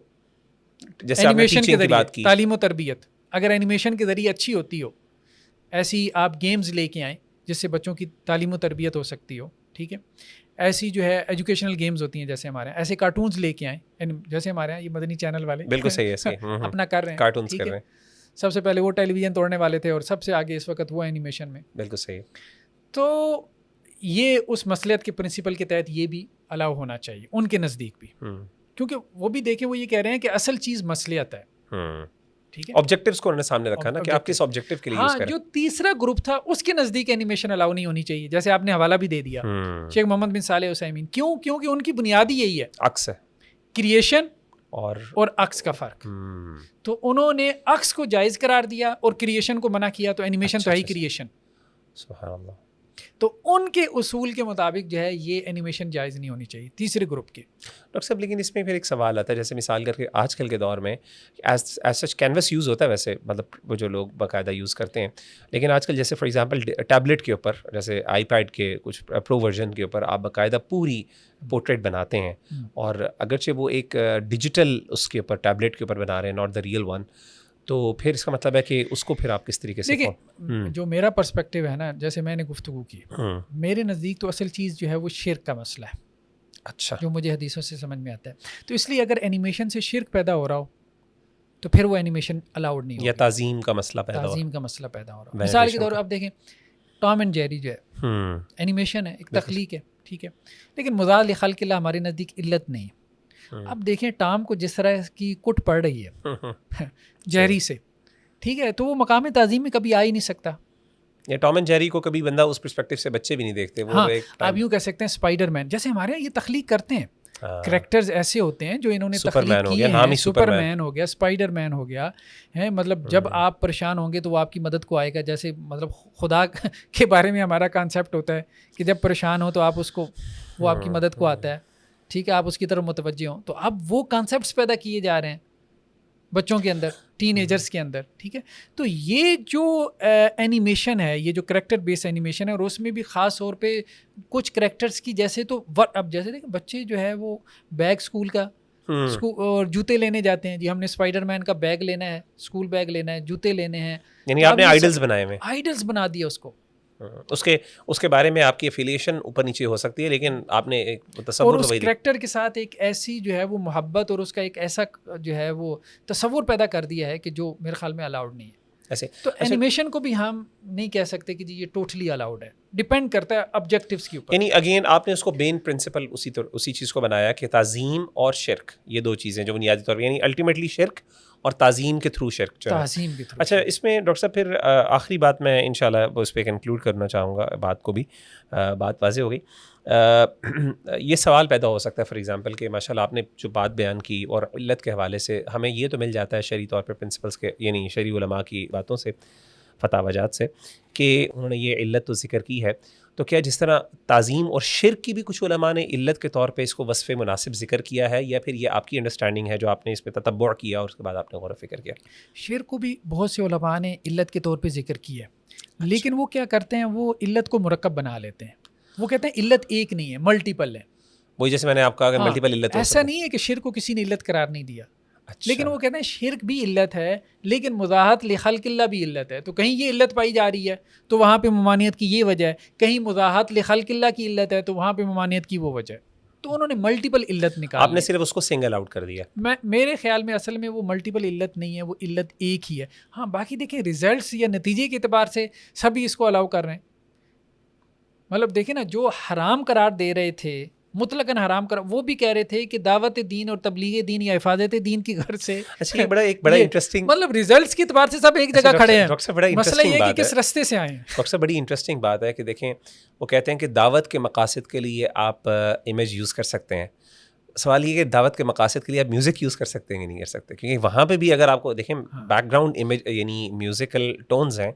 Speaker 2: جیسے
Speaker 1: اینیمیشن کے
Speaker 2: بات
Speaker 1: ذریعے
Speaker 2: کی
Speaker 1: تعلیم و تربیت, اگر اینیمیشن کے ذریعے اچھی ہوتی ہو, ایسی آپ گیمز لے کے آئیں جس سے بچوں کی تعلیم و تربیت ہو سکتی ہو. ٹھیک ہے, ایسی جو ہے ایجوکیشنل گیمز ہوتی ہیں جیسے ہمارے ایسے کارٹونز لے کے آئیں, جیسے ہمارے یہاں یہ مدنی چینل والے
Speaker 2: بالکل صحیح ہے
Speaker 1: اپنا کر رہے ہیں,
Speaker 2: کارٹونز کر رہے ہیں.
Speaker 1: سب سے پہلے وہ ٹیلی ویژن توڑنے والے تھے اور سب سے آگے اس وقت وہ اینیمیشن میں.
Speaker 2: بالکل صحیح.
Speaker 1: تو یہ اس مصلحت کے پرنسپل کے تحت یہ بھی الاؤ ہونا چاہیے ان کے نزدیک بھی, کیونکہ وہ بھی دیکھیں وہ یہ کہہ رہے ہیں کہ اصل چیز مصلحت ہے. ٹھیک ہے,
Speaker 2: آبجیکٹیوز کو انہوں نے سامنے رکھا نا کہ آپ کس آبجیکٹیو کے لیے یوز کریں.
Speaker 1: جو تیسرا گروپ تھا اس کے نزدیک اینیمیشن الاؤ نہیں ہونی چاہیے, جیسے آپ نے حوالہ بھی دے دیا شیخ محمد بن صالح عثیمین. کیوں؟ کیونکہ ان کی بنیادی یہی ہے
Speaker 2: عکس ہے,
Speaker 1: کریشن
Speaker 2: اور
Speaker 1: عکس کا فرق. تو انہوں نے عکس کو جائز قرار دیا اور کریشن کو منع کیا, تو اینیمیشن تو ہے ہی کریشن.
Speaker 2: سبحان اللہ.
Speaker 1: تو ان کے اصول کے مطابق جو ہے یہ اینیمیشن جائز نہیں ہونی چاہیے تیسرے گروپ کے.
Speaker 2: ڈاکٹر صاحب لیکن اس میں پھر ایک سوال آتا ہے, جیسے مثال کر کے آج کل کے دور میں ایز سچ کینوس یوز ہوتا ہے ویسے, مطلب وہ جو لوگ باقاعدہ یوز کرتے ہیں, لیکن آج کل جیسے فار ایگزامپل ٹیبلٹ کے اوپر, جیسے آئی پیڈ کے کچھ پرو ورژن کے اوپر آپ باقاعدہ پوری پورٹریٹ بناتے ہیں, اور اگرچہ وہ ایک ڈیجیٹل اس کے اوپر ٹیبلٹ کے اوپر بنا رہے ہیں, ناٹ دا ریئل ون, تو پھر اس کا مطلب ہے کہ اس کو پھر آپ کس طریقے سے
Speaker 1: دیکھیں, جو میرا پرسپیکٹیو ہے نا, جیسے میں نے گفتگو کی, میرے نزدیک تو اصل چیز جو ہے وہ شرک کا مسئلہ ہے.
Speaker 2: اچھا,
Speaker 1: جو مجھے حدیثوں سے سمجھ میں آتا ہے. تو اس لیے اگر اینیمیشن سے شرک پیدا ہو رہا ہو تو پھر وہ اینیمیشن الاؤڈ نہیں ہوگی,
Speaker 2: یا تعظیم کا مسئلہ پیدا
Speaker 1: ہو رہا. مثال کے طور پر آپ دیکھیں ٹام اینڈ جیری جو ہے اینیمیشن ہے, ایک تخلیق ہے, ٹھیک ہے, لیکن مضاد لخلق اللہ ہمارے نزدیک علت نہیں ہے. اب دیکھیں ٹام کو جس طرح کی کٹ پڑ رہی ہے جیری سے, ٹھیک ہے, تو وہ مقام تعظیم میں کبھی آ ہی نہیں سکتا.
Speaker 2: یا ٹام اینڈ جیری کو کبھی بندہ اس پرسپیکٹو سے بچے بھی نہیں دیکھتے. وہ
Speaker 1: آپ یوں کہہ سکتے ہیں اسپائڈر مین, جیسے ہمارے یہاں یہ تخلیق کرتے ہیں کریکٹرز ایسے ہوتے ہیں جو انہوں نے تخلیق کیے ہیں. سپر مین ہو گیا, اسپائڈر مین ہو گیا ہے, مطلب جب آپ پریشان ہوں گے تو وہ آپ کی مدد کو آئے گا. جیسے مطلب خدا کے بارے میں ہمارا کانسیپٹ ہوتا ہے کہ جب پریشان ہو تو آپ اس کو, وہ آپ کی مدد کو آتا ہے, ٹھیک ہے, آپ اس کی طرف متوجہ ہوں. تو اب وہ کانسیپٹس پیدا کیے جا رہے ہیں بچوں کے اندر, ٹین ایجرز کے اندر, ٹھیک ہے. تو یہ جو اینیمیشن ہے, یہ جو کریکٹر بیس اینیمیشن ہے, اور اس میں بھی خاص طور پہ کچھ کریکٹرز کی, جیسے تو اب جیسے دیکھیں بچے جو ہے وہ بیگ اسکول کا اور جوتے لینے جاتے ہیں, جی ہم نے اسپائڈر مین کا بیگ لینا ہے, اسکول بیگ لینا ہے, جوتے لینے ہیں,
Speaker 2: یعنی آپ نے آئیڈلز بنائے ہوئے,
Speaker 1: آئیڈلز بنا دیا اس کو.
Speaker 2: اس کے بارے میں آپ کی ایفیلیشن اوپر نیچے ہو سکتی ہے, لیکن آپ نے ایک تصور,
Speaker 1: اور اس کریکٹر کے ساتھ ایک ایسی جو ہے وہ محبت اور اس کا ایک ایسا جو ہے وہ تصور پیدا کر دیا ہے کہ جو میرے خیال میں الاؤڈ نہیں ہے ایسے. تو اینیمیشن کو بھی ہم نہیں کہہ سکتے کہ جی یہ ٹوٹلی الاؤڈ ہے, ڈیپینڈ کرتا ہے آبجیکٹیوز کے اوپر.
Speaker 2: یعنی اگین آپ نے اس کو مین پرنسپل اسی چیز کو بنایا کہ تعظیم اور شرک, یہ دو چیزیں جو بنیادی طور پر, یعنی الٹیمیٹلی شرک اور تعظیم کے تھرو شرک,
Speaker 1: تعظیم کے تھرو.
Speaker 2: اچھا, اس میں ڈاکٹر صاحب پھر آخری بات میں انشاءاللہ اس پہ کنکلوڈ کرنا چاہوں گا بات کو بھی, بات واضح ہو گئی. یہ سوال پیدا ہو سکتا ہے فار ایگزامپل کہ ماشاءاللہ آپ نے جو بات بیان کی اور علت کے حوالے سے ہمیں یہ تو مل جاتا ہے شرعی طور پر پرنسپلس کے, یعنی شرعی علماء کی باتوں سے, فتاوی جات سے, کہ انہوں نے یہ علت تو ذکر کی ہے, تو کیا جس طرح تعظیم اور شرک کی بھی کچھ علماء نے علت کے طور پہ اس کو وصف مناسب ذکر کیا ہے, یا پھر یہ آپ کی انڈرسٹینڈنگ ہے جو آپ نے اس پہ تتبع کیا اور اس کے بعد آپ نے غور و فکر کیا؟
Speaker 1: شرک کو بھی بہت سے علماء نے علت کے طور پہ ذکر کیا ہے, لیکن وہ کیا کرتے ہیں, وہ علت کو مرکب بنا لیتے ہیں. وہ کہتے ہیں علت ایک نہیں ہے, ملٹیپل ہے.
Speaker 2: وہی جیسے میں نے آپ کہا کہ ملٹیپل علت,
Speaker 1: ایسا نہیں ہے کہ شرک کو کسی نے علت قرار نہیں دیا, لیکن وہ کہتے ہیں شرک بھی علت ہے, لیکن مضاحت لخلق اللہ بھی علت ہے. تو کہیں یہ علت پائی جا رہی ہے تو وہاں پہ ممانعت کی یہ وجہ ہے, کہیں مضاحت لخلق اللہ کی علت ہے تو وہاں پہ ممانعت کی وہ وجہ ہے. تو انہوں نے ملٹیپل علت نکالی,
Speaker 2: آپ نے صرف اس کو سنگل آؤٹ کر دیا.
Speaker 1: میرے خیال میں اصل میں وہ ملٹیپل علت نہیں ہے, وہ علت ایک ہی ہے. ہاں باقی دیکھیں ریزلٹس یا نتیجے کے اعتبار سے سبھی اس کو الاؤ کر رہے ہیں. مطلب دیکھیں نا, جو حرام قرار دے رہے تھے, مطلقاً حرام قرار, وہ بھی کہہ رہے تھے کہ دعوت دین اور تبلیغ دین یا حفاظت دین کی غرض سے.
Speaker 2: اچھا, ایک بڑا انٹرسٹنگ,
Speaker 1: مطلب ریزلٹس کے اعتبار سے سب ایک جگہ کھڑے ہیں.
Speaker 2: مسئلہ
Speaker 1: یہ ہے کہ کس رستے سے آئے ہیں.
Speaker 2: ڈاکٹر صاحب بڑی انٹرسٹنگ بات ہے کہ دیکھیں, وہ کہتے ہیں کہ دعوت کے مقاصد کے لیے آپ امیج یوز کر سکتے ہیں, سوال یہ کہ دعوت کے مقاصد کے لیے آپ میوزک یوز کر سکتے ہیں کہ نہیں کر سکتے؟ کیونکہ وہاں پہ بھی اگر آپ کو دیکھیں بیک گراؤنڈ امیج یعنی میوزیکل ٹونز ہیں،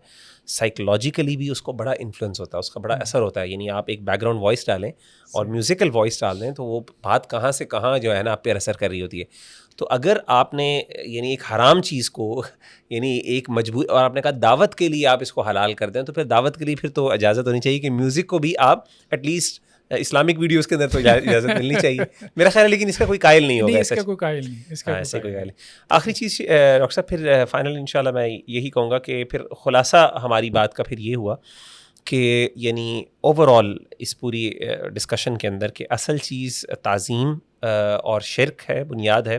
Speaker 2: سائیکولوجیکلی بھی اس کو بڑا انفلوئنس ہوتا ہے، اس کا بڑا اثر ہوتا ہے. یعنی آپ ایک بیک گراؤنڈ وائس ڈالیں اور میوزیکل وائس ڈال دیں تو وہ بات کہاں سے کہاں جو ہے نا آپ پہ اثر کر رہی ہوتی ہے. تو اگر آپ نے یعنی ایک حرام چیز کو یعنی ایک مجبور، اور آپ نے کہا دعوت کے لیے آپ اس کو حلال کر دیں، تو پھر دعوت کے لیے پھر تو اجازت ہونی چاہیے کہ میوزک کو بھی آپ ایٹ لیسٹ اسلامک ویڈیوز کے اندر تو اجازت ملنی چاہیے میرا خیال ہے. لیکن اس کا کوئی قائل نہیں ہوگا،
Speaker 1: اس کا کوئی قائل نہیں، اس کا
Speaker 2: ایسے کوئی قائل نہیں. آخری چیز ڈاکٹر صاحب پھر فائنل انشاءاللہ میں یہی کہوں گا کہ پھر خلاصہ ہماری بات کا پھر یہ ہوا کہ یعنی اوور آل اس پوری ڈسکشن کے اندر کہ اصل چیز تعظیم اور شرک ہے، بنیاد ہے.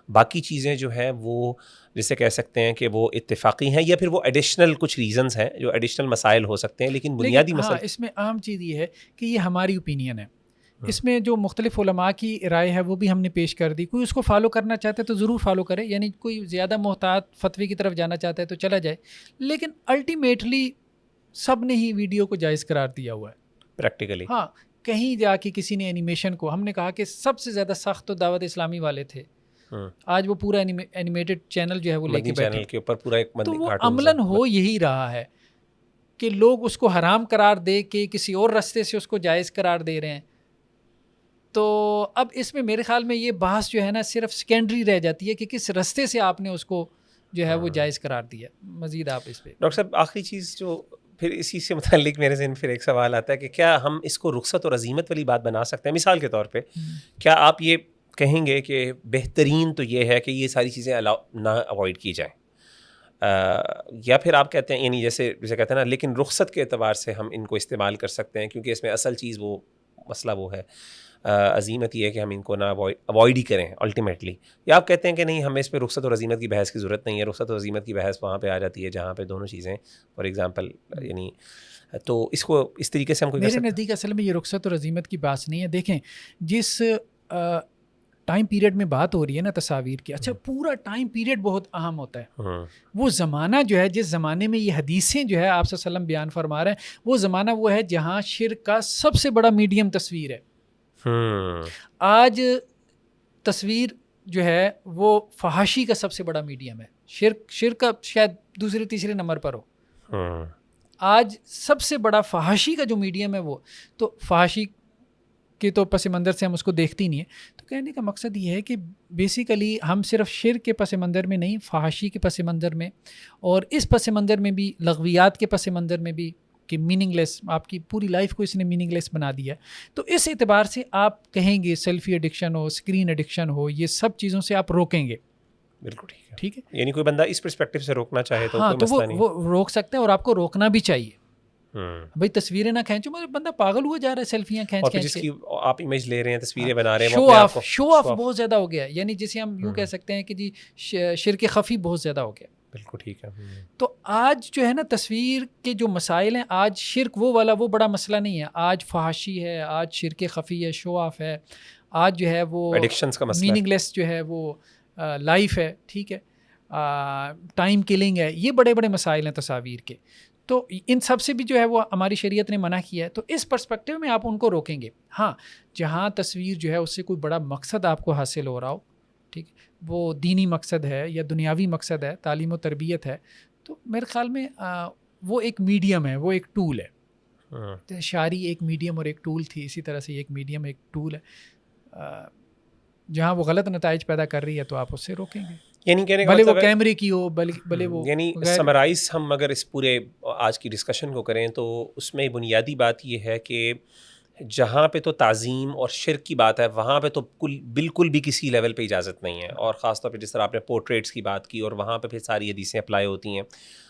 Speaker 2: باقی چیزیں جو ہیں وہ جسے کہہ سکتے ہیں کہ وہ اتفاقی ہیں، یا پھر وہ ایڈیشنل کچھ ریزنز ہیں جو ایڈیشنل مسائل ہو سکتے ہیں، لیکن بنیادی مسئلہ
Speaker 1: اس میں اہم چیز یہ ہے کہ یہ ہماری اوپینین ہے. اس میں جو مختلف علماء کی رائے ہے وہ بھی ہم نے پیش کر دی. کوئی اس کو فالو کرنا چاہتا ہے تو ضرور فالو کرے، یعنی کوئی زیادہ محتاط فتوی کی طرف جانا چاہتا ہے تو چلا جائے، لیکن الٹیمیٹلی سب نے ہی ویڈیو کو جائز قرار دیا ہوا ہے
Speaker 2: پریکٹیکلی.
Speaker 1: ہاں، کہیں جا کے کسی نے اینیمیشن کو، ہم نے کہا کہ سب سے زیادہ سخت تو دعوت اسلامی والے تھے، آج وہ پورا اینیمیٹڈ چینل جو ہے وہ لے کے بیٹھے
Speaker 2: کے اوپر پورا ایک
Speaker 1: تو وہ عملاً ہو یہی رہا ہے کہ لوگ اس کو حرام قرار دے کے کسی اور رستے سے اس کو جائز قرار دے رہے ہیں. تو اب اس میں میرے خیال میں یہ بحث جو ہے نا صرف سیکنڈری رہ جاتی ہے کہ کس رستے سے آپ نے اس کو جو ہے وہ جائز قرار دیا. مزید آپ اس پہ
Speaker 2: ڈاکٹر صاحب آخری چیز جو پھر اسی سے متعلق میرے ذہن پھر ایک سوال آتا ہے کہ کیا ہم اس کو رخصت اور عزیمت والی بات بنا سکتے ہیں؟ مثال کے طور پہ کیا آپ یہ کہیں گے کہ بہترین تو یہ ہے کہ یہ ساری چیزیں نہ اوائڈ کی جائیں، یا پھر آپ کہتے ہیں یعنی جیسے کہتے ہیں نا لیکن رخصت کے اعتبار سے ہم ان کو استعمال کر سکتے ہیں کیونکہ اس میں اصل چیز وہ مسئلہ وہ ہے عزیمت یہ ہے کہ ہم ان کو نہ اوائڈ ہی کریں الٹیمیٹلی، یا آپ کہتے ہیں کہ نہیں ہمیں اس پہ رخصت اور عزیمت کی بحث کی ضرورت نہیں ہے، رخصت اور عزیمت کی بحث وہاں پہ آ جاتی ہے جہاں پہ دونوں چیزیں فار ایگزامپل یعنی، تو اس کو اس طریقے سے ہم کوئی
Speaker 1: میرے نزدیک اصل میں یہ رخصت اور عزیمت کی بات نہیں ہے. دیکھیں جس ٹائم پیریڈ میں بات ہو رہی ہے نا تصاویر کی، اچھا پورا ٹائم پیریڈ بہت اہم ہوتا ہے. وہ زمانہ جو ہے، جس زمانے میں یہ حدیثیں جو ہے آپ صلی اللہ علیہ وسلم بیان فرما رہے ہیں، وہ زمانہ وہ ہے جہاں شرک کا سب سے بڑا میڈیم تصویر ہے. آج تصویر جو ہے وہ فحاشی کا سب سے بڑا میڈیم ہے. شرک کا شاید دوسرے تیسرے نمبر پر ہو. آج سب سے بڑا فحاشی کا جو میڈیم ہے وہ، تو فحاشی کے تو پس منظر سے ہم اس کو دیکھتے ہی نہیں ہیں. تو کہنے کا مقصد یہ ہے کہ بیسیکلی ہم صرف شرک کے پس منظر میں نہیں، فحاشی کے پس منظر میں، اور اس پس منظر میں بھی لغویات کے پس منظر میں بھی کہ میننگ لیس، آپ کی پوری لائف کو اس نے میننگ لیس بنا دیا. تو اس اعتبار سے آپ کہیں گے سیلفی ایڈکشن ہو، اسکرین ایڈکشن ہو، یہ سب چیزوں سے آپ روکیں گے.
Speaker 2: بالکل ٹھیک ہے. یعنی کوئی بندہ اس پرسپیکٹو سے روکنا چاہے تو کوئی مسئلہ نہیں،
Speaker 1: وہ روک سکتا ہے، اور آپ کو روکنا بھی چاہیے. بھائی تصویریں نہ کھینچو، مگر بندہ پاگل ہوا جا رہا ہے سیلفیاں کھینچ
Speaker 2: جس کی آپ امیج لے رہے ہیں، تصویریں بنا رہے ہیں،
Speaker 1: شو آف بہت زیادہ ہو گیا. یعنی جسے ہم یوں کہہ سکتے ہیں کہ جی شرک خفی بہت زیادہ ہو گیا.
Speaker 2: بالکل ٹھیک ہے.
Speaker 1: تو آج جو ہے نا تصویر کے جو مسائل ہیں، آج شرک وہ والا وہ بڑا مسئلہ نہیں ہے. آج فحاشی ہے، آج شرک خفی ہے، شو آف ہے، آج جو ہے وہ
Speaker 2: ایڈکشنز کا مسئلہ،
Speaker 1: میننگ لیس جو ہے وہ لائف ہے. ٹھیک ہے، ٹائم کلنگ ہے. یہ بڑے بڑے مسائل ہیں تصاویر کے. تو ان سب سے بھی جو ہے وہ ہماری شریعت نے منع کیا ہے. تو اس پرسپیکٹیو میں آپ ان کو روکیں گے. ہاں، جہاں تصویر جو ہے اس سے کوئی بڑا مقصد آپ کو حاصل ہو رہا ہو، ٹھیک، وہ دینی مقصد ہے یا دنیاوی مقصد ہے، تعلیم و تربیت ہے، تو میرے خیال میں وہ ایک میڈیم ہے، وہ ایک ٹول ہے. شاعری ایک میڈیم اور ایک ٹول تھی، اسی طرح سے ایک میڈیم ایک ٹول ہے. جہاں وہ غلط نتائج پیدا کر رہی ہے تو آپ اس سے روکیں گے.
Speaker 2: یعنی کہنے کا
Speaker 1: بھلے
Speaker 2: مطلب
Speaker 1: وہ کیمرے کی ہو، بھلے وہ
Speaker 2: یعنی سمرائز ہم اگر اس پورے آج کی ڈسکشن کو کریں تو اس میں بنیادی بات یہ ہے کہ جہاں پہ تو تعظیم اور شرک کی بات ہے وہاں پہ تو بالکل بھی کسی لیول پہ اجازت نہیں ہے. اور خاص طور پہ جس طرح آپ نے پورٹریٹس کی بات کی، اور وہاں پہ پھر ساری حدیثیں اپلائی ہوتی ہیں،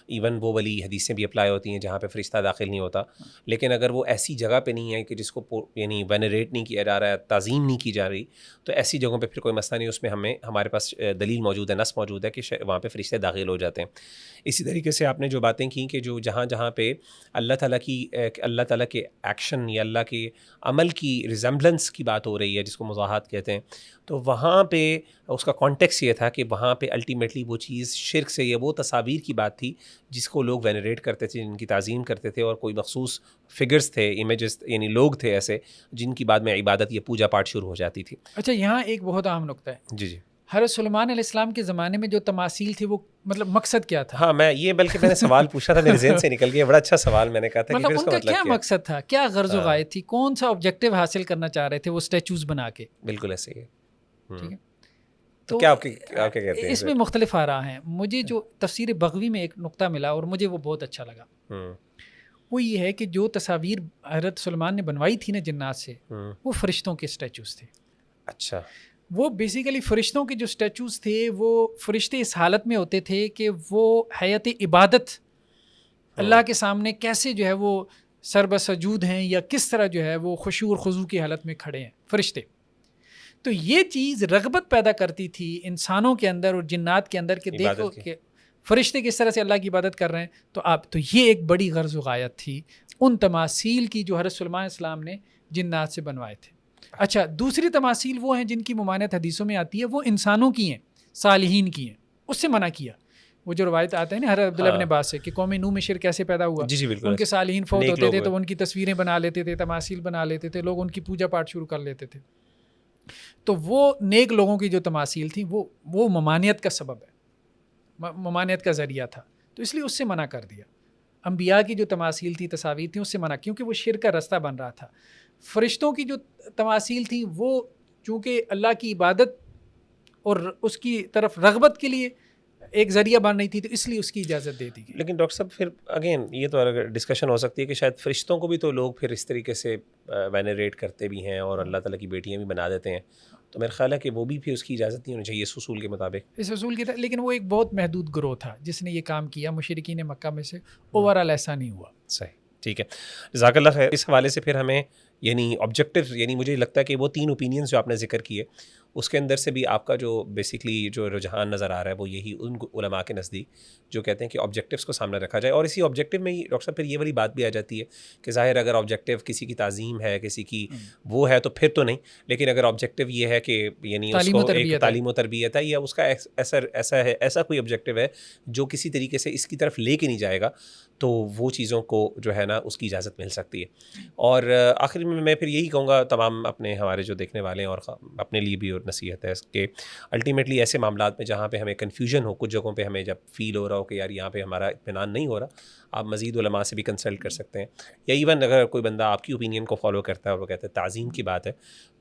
Speaker 2: ایون وہ والی حدیثیں بھی اپلائی ہوتی ہیں جہاں پہ فرشتہ داخل نہیں ہوتا. لیکن اگر وہ ایسی جگہ پہ نہیں ہے کہ جس کو یعنی وینریٹ نہیں کیا جا رہا ہے، تعظیم نہیں کی جا رہی، تو ایسی جگہوں پہ پھر کوئی مسئلہ نہیں. اس میں ہمارے پاس دلیل موجود ہے، نس موجود ہے کہ وہاں پہ فرشتے داخل ہو جاتے ہیں. اسی طریقے سے آپ نے جو باتیں کیں کہ جو جہاں پہ اللہ تعالیٰ کے ایکشن یا اللہ کے عمل کی ریزمبلنس کی بات ہو رہی ہے، جس کو مضاحات کہتے ہیں، تو وہاں پہ اس کا کانٹیکس یہ تھا کہ وہاں پہ الٹیمیٹلی وہ چیز شرک سے، یہ وہ تصاویر کی بات تھی جس کو لوگ وینریٹ کرتے تھے، جن کی تعظیم کرتے تھے، اور کوئی مخصوص فگرز تھے، امیجز، یعنی لوگ تھے ایسے جن کی بعد میں عبادت یا پوجا پاٹ شروع ہو جاتی تھی.
Speaker 1: اچھا یہاں ایک بہت اہم نقطہ ہے.
Speaker 2: جی جی.
Speaker 1: حضرت سلیمان علیہ السلام کے زمانے میں جو تماثیل تھی وہ مطلب مقصد کیا تھا؟
Speaker 2: ہاں بلکہ میں نے سوال پوچھا تھا، میرے ذہن سے نکل گیا، بڑا اچھا سوال. میں نے کہا تھا کہ
Speaker 1: مطلب ان کا کیا مقصد تھا، کیا غرض و غایت تھی، کون سا آبجیکٹیو حاصل کرنا چاہ رہے تھے وہ اسٹیچوز بنا کے؟
Speaker 2: بالکل ایسے ہی ہے.
Speaker 1: ٹھیک ہے.
Speaker 2: تو کیا آپ کہتے ہیں
Speaker 1: اس میں مختلف آراء ہیں. مجھے جو تفسیر بغوی میں ایک نقطہ ملا اور مجھے وہ بہت اچھا لگا، وہ یہ ہے کہ جو تصاویر حضرت سلیمان نے بنوائی تھی نا جنات سے، وہ فرشتوں کے اسٹیچوز تھے.
Speaker 2: اچھا.
Speaker 1: وہ بیسیکلی فرشتوں کے جو اسٹیچوز تھے وہ فرشتے اس حالت میں ہوتے تھے کہ وہ حیات عبادت اللہ کے سامنے کیسے جو ہے وہ سربسجود ہیں، یا کس طرح جو ہے وہ خشوع اور خضوع کی حالت میں کھڑے ہیں فرشتے. تو یہ چیز رغبت پیدا کرتی تھی انسانوں کے اندر اور جنات کے اندر کہ دیکھو کہ فرشتے کس طرح سے اللہ کی عبادت کر رہے ہیں. تو یہ ایک بڑی غرض و غایت تھی ان تماثیل کی جو حضرت سلیمان علیہ السلام نے جنات سے بنوائے تھے. اچھا دوسری تماثیل وہ ہیں جن کی ممانعت حدیثوں میں آتی ہے، وہ انسانوں کی ہیں، صالحین کی ہیں، اس سے منع کیا. وہ جو روایت آتے ہیں نا حضرت عبداللہ بن عباس سے کہ قوم نوح میں شرک کیسے پیدا ہوا.
Speaker 2: جی بالکل.
Speaker 1: ان کے صالحین فوت ہوتے تھے تو ان کی تصویریں بنا لیتے تھے، تماثیل بنا لیتے تھے، لوگ ان کی پوجا پاٹ شروع کر لیتے تھے. تو وہ نیک لوگوں کی جو تماثیل تھیں وہ ممانعت کا سبب ہے، ممانعت کا ذریعہ تھا، تو اس لیے اس سے منع کر دیا. انبیاء کی جو تماثیل تھی، تصاویر تھیں، اس سے منع، کیونکہ وہ شرک کا رستہ بن رہا تھا. فرشتوں کی جو تماثیل تھیں وہ چونکہ اللہ کی عبادت اور اس کی طرف رغبت کے لیے ایک ذریعہ بن رہی تھی، تو اس لیے اس کی اجازت دے دی گئی.
Speaker 2: لیکن ڈاکٹر صاحب پھر اگین یہ تو اگر ڈسکشن ہو سکتی ہے کہ شاید فرشتوں کو بھی تو لوگ پھر اس طریقے سے وینریٹ کرتے بھی ہیں اور اللہ تعالیٰ کی بیٹیاں بھی بنا دیتے ہیں، تو میرا خیال ہے کہ وہ بھی پھر اس کی اجازت نہیں ہونی چاہیے اس اصول کے مطابق.
Speaker 1: اس اصول کے تحت، لیکن وہ ایک بہت محدود گروہ تھا جس نے یہ کام کیا مشرکین مکہ میں سے، اوور آل ایسا نہیں ہوا.
Speaker 2: صحیح، ٹھیک ہے، جزاک اللہ خیر. اس حوالے سے پھر ہمیں یعنی آبجیکٹیو، یعنی مجھے لگتا ہے کہ وہ 3 اوپینینز جو آپ نے ذکر کیے اس کے اندر سے بھی آپ کا جو بیسکلی جو رجحان نظر آ رہا ہے وہ یہی ان علماء کے نزدیک جو کہتے ہیں کہ آبجیکٹیوز کو سامنے رکھا جائے. اور اسی آبجیکٹیو میں ہی ڈاکٹر صاحب پھر یہ والی بات بھی آ جاتی ہے کہ ظاہر اگر آبجیکٹیو کسی کی تعظیم ہے، کسی کی وہ ہے، تو پھر تو نہیں، لیکن اگر آبجیکٹیو یہ ہے کہ یعنی اس کو ایک تعلیم و تربیت ہے یا اس کا ایسا کوئی آبجیکٹیو ہے جو کسی طریقے سے اس کی طرف لے کے نہیں جائے گا، تو وہ چیزوں کو جو ہے نا اس کی اجازت مل سکتی ہے. اور آخر میں پھر یہی کہوں گا تمام اپنے ہمارے جو دیکھنے والے ہیں اور اپنے لیے بھی اور نصیحت ہے کہ الٹیمیٹلی ایسے معاملات میں جہاں پہ ہمیں کنفیوژن ہو، کچھ جگہوں پہ ہمیں جب فیل ہو رہا ہو کہ یار یہاں پہ ہمارا اطمینان نہیں ہو رہا، آپ مزید علماء سے بھی کنسلٹ کر سکتے ہیں. یا ایون اگر کوئی بندہ آپ کی اوپینین کو فالو کرتا ہے اور وہ کہتا ہے تعظیم کی بات ہے،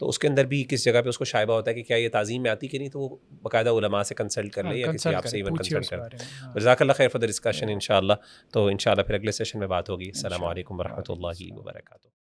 Speaker 2: تو اس کے اندر بھی کس جگہ پہ اس کو شائبہ ہوتا ہے کہ کیا یہ تعظیم میں آتی کہ نہیں، تو وہ باقاعدہ علماء سے کنسلٹ کر لے یا کسی آپ سے ایون کنسلٹ کر. جزاک اللہ خیر فار دی ڈسکشن. انشاءاللہ تو انشاءاللہ پھر اگلے سیشن میں بات ہوگی. السلام علیکم ورحمۃ اللہ وبرکاتہ.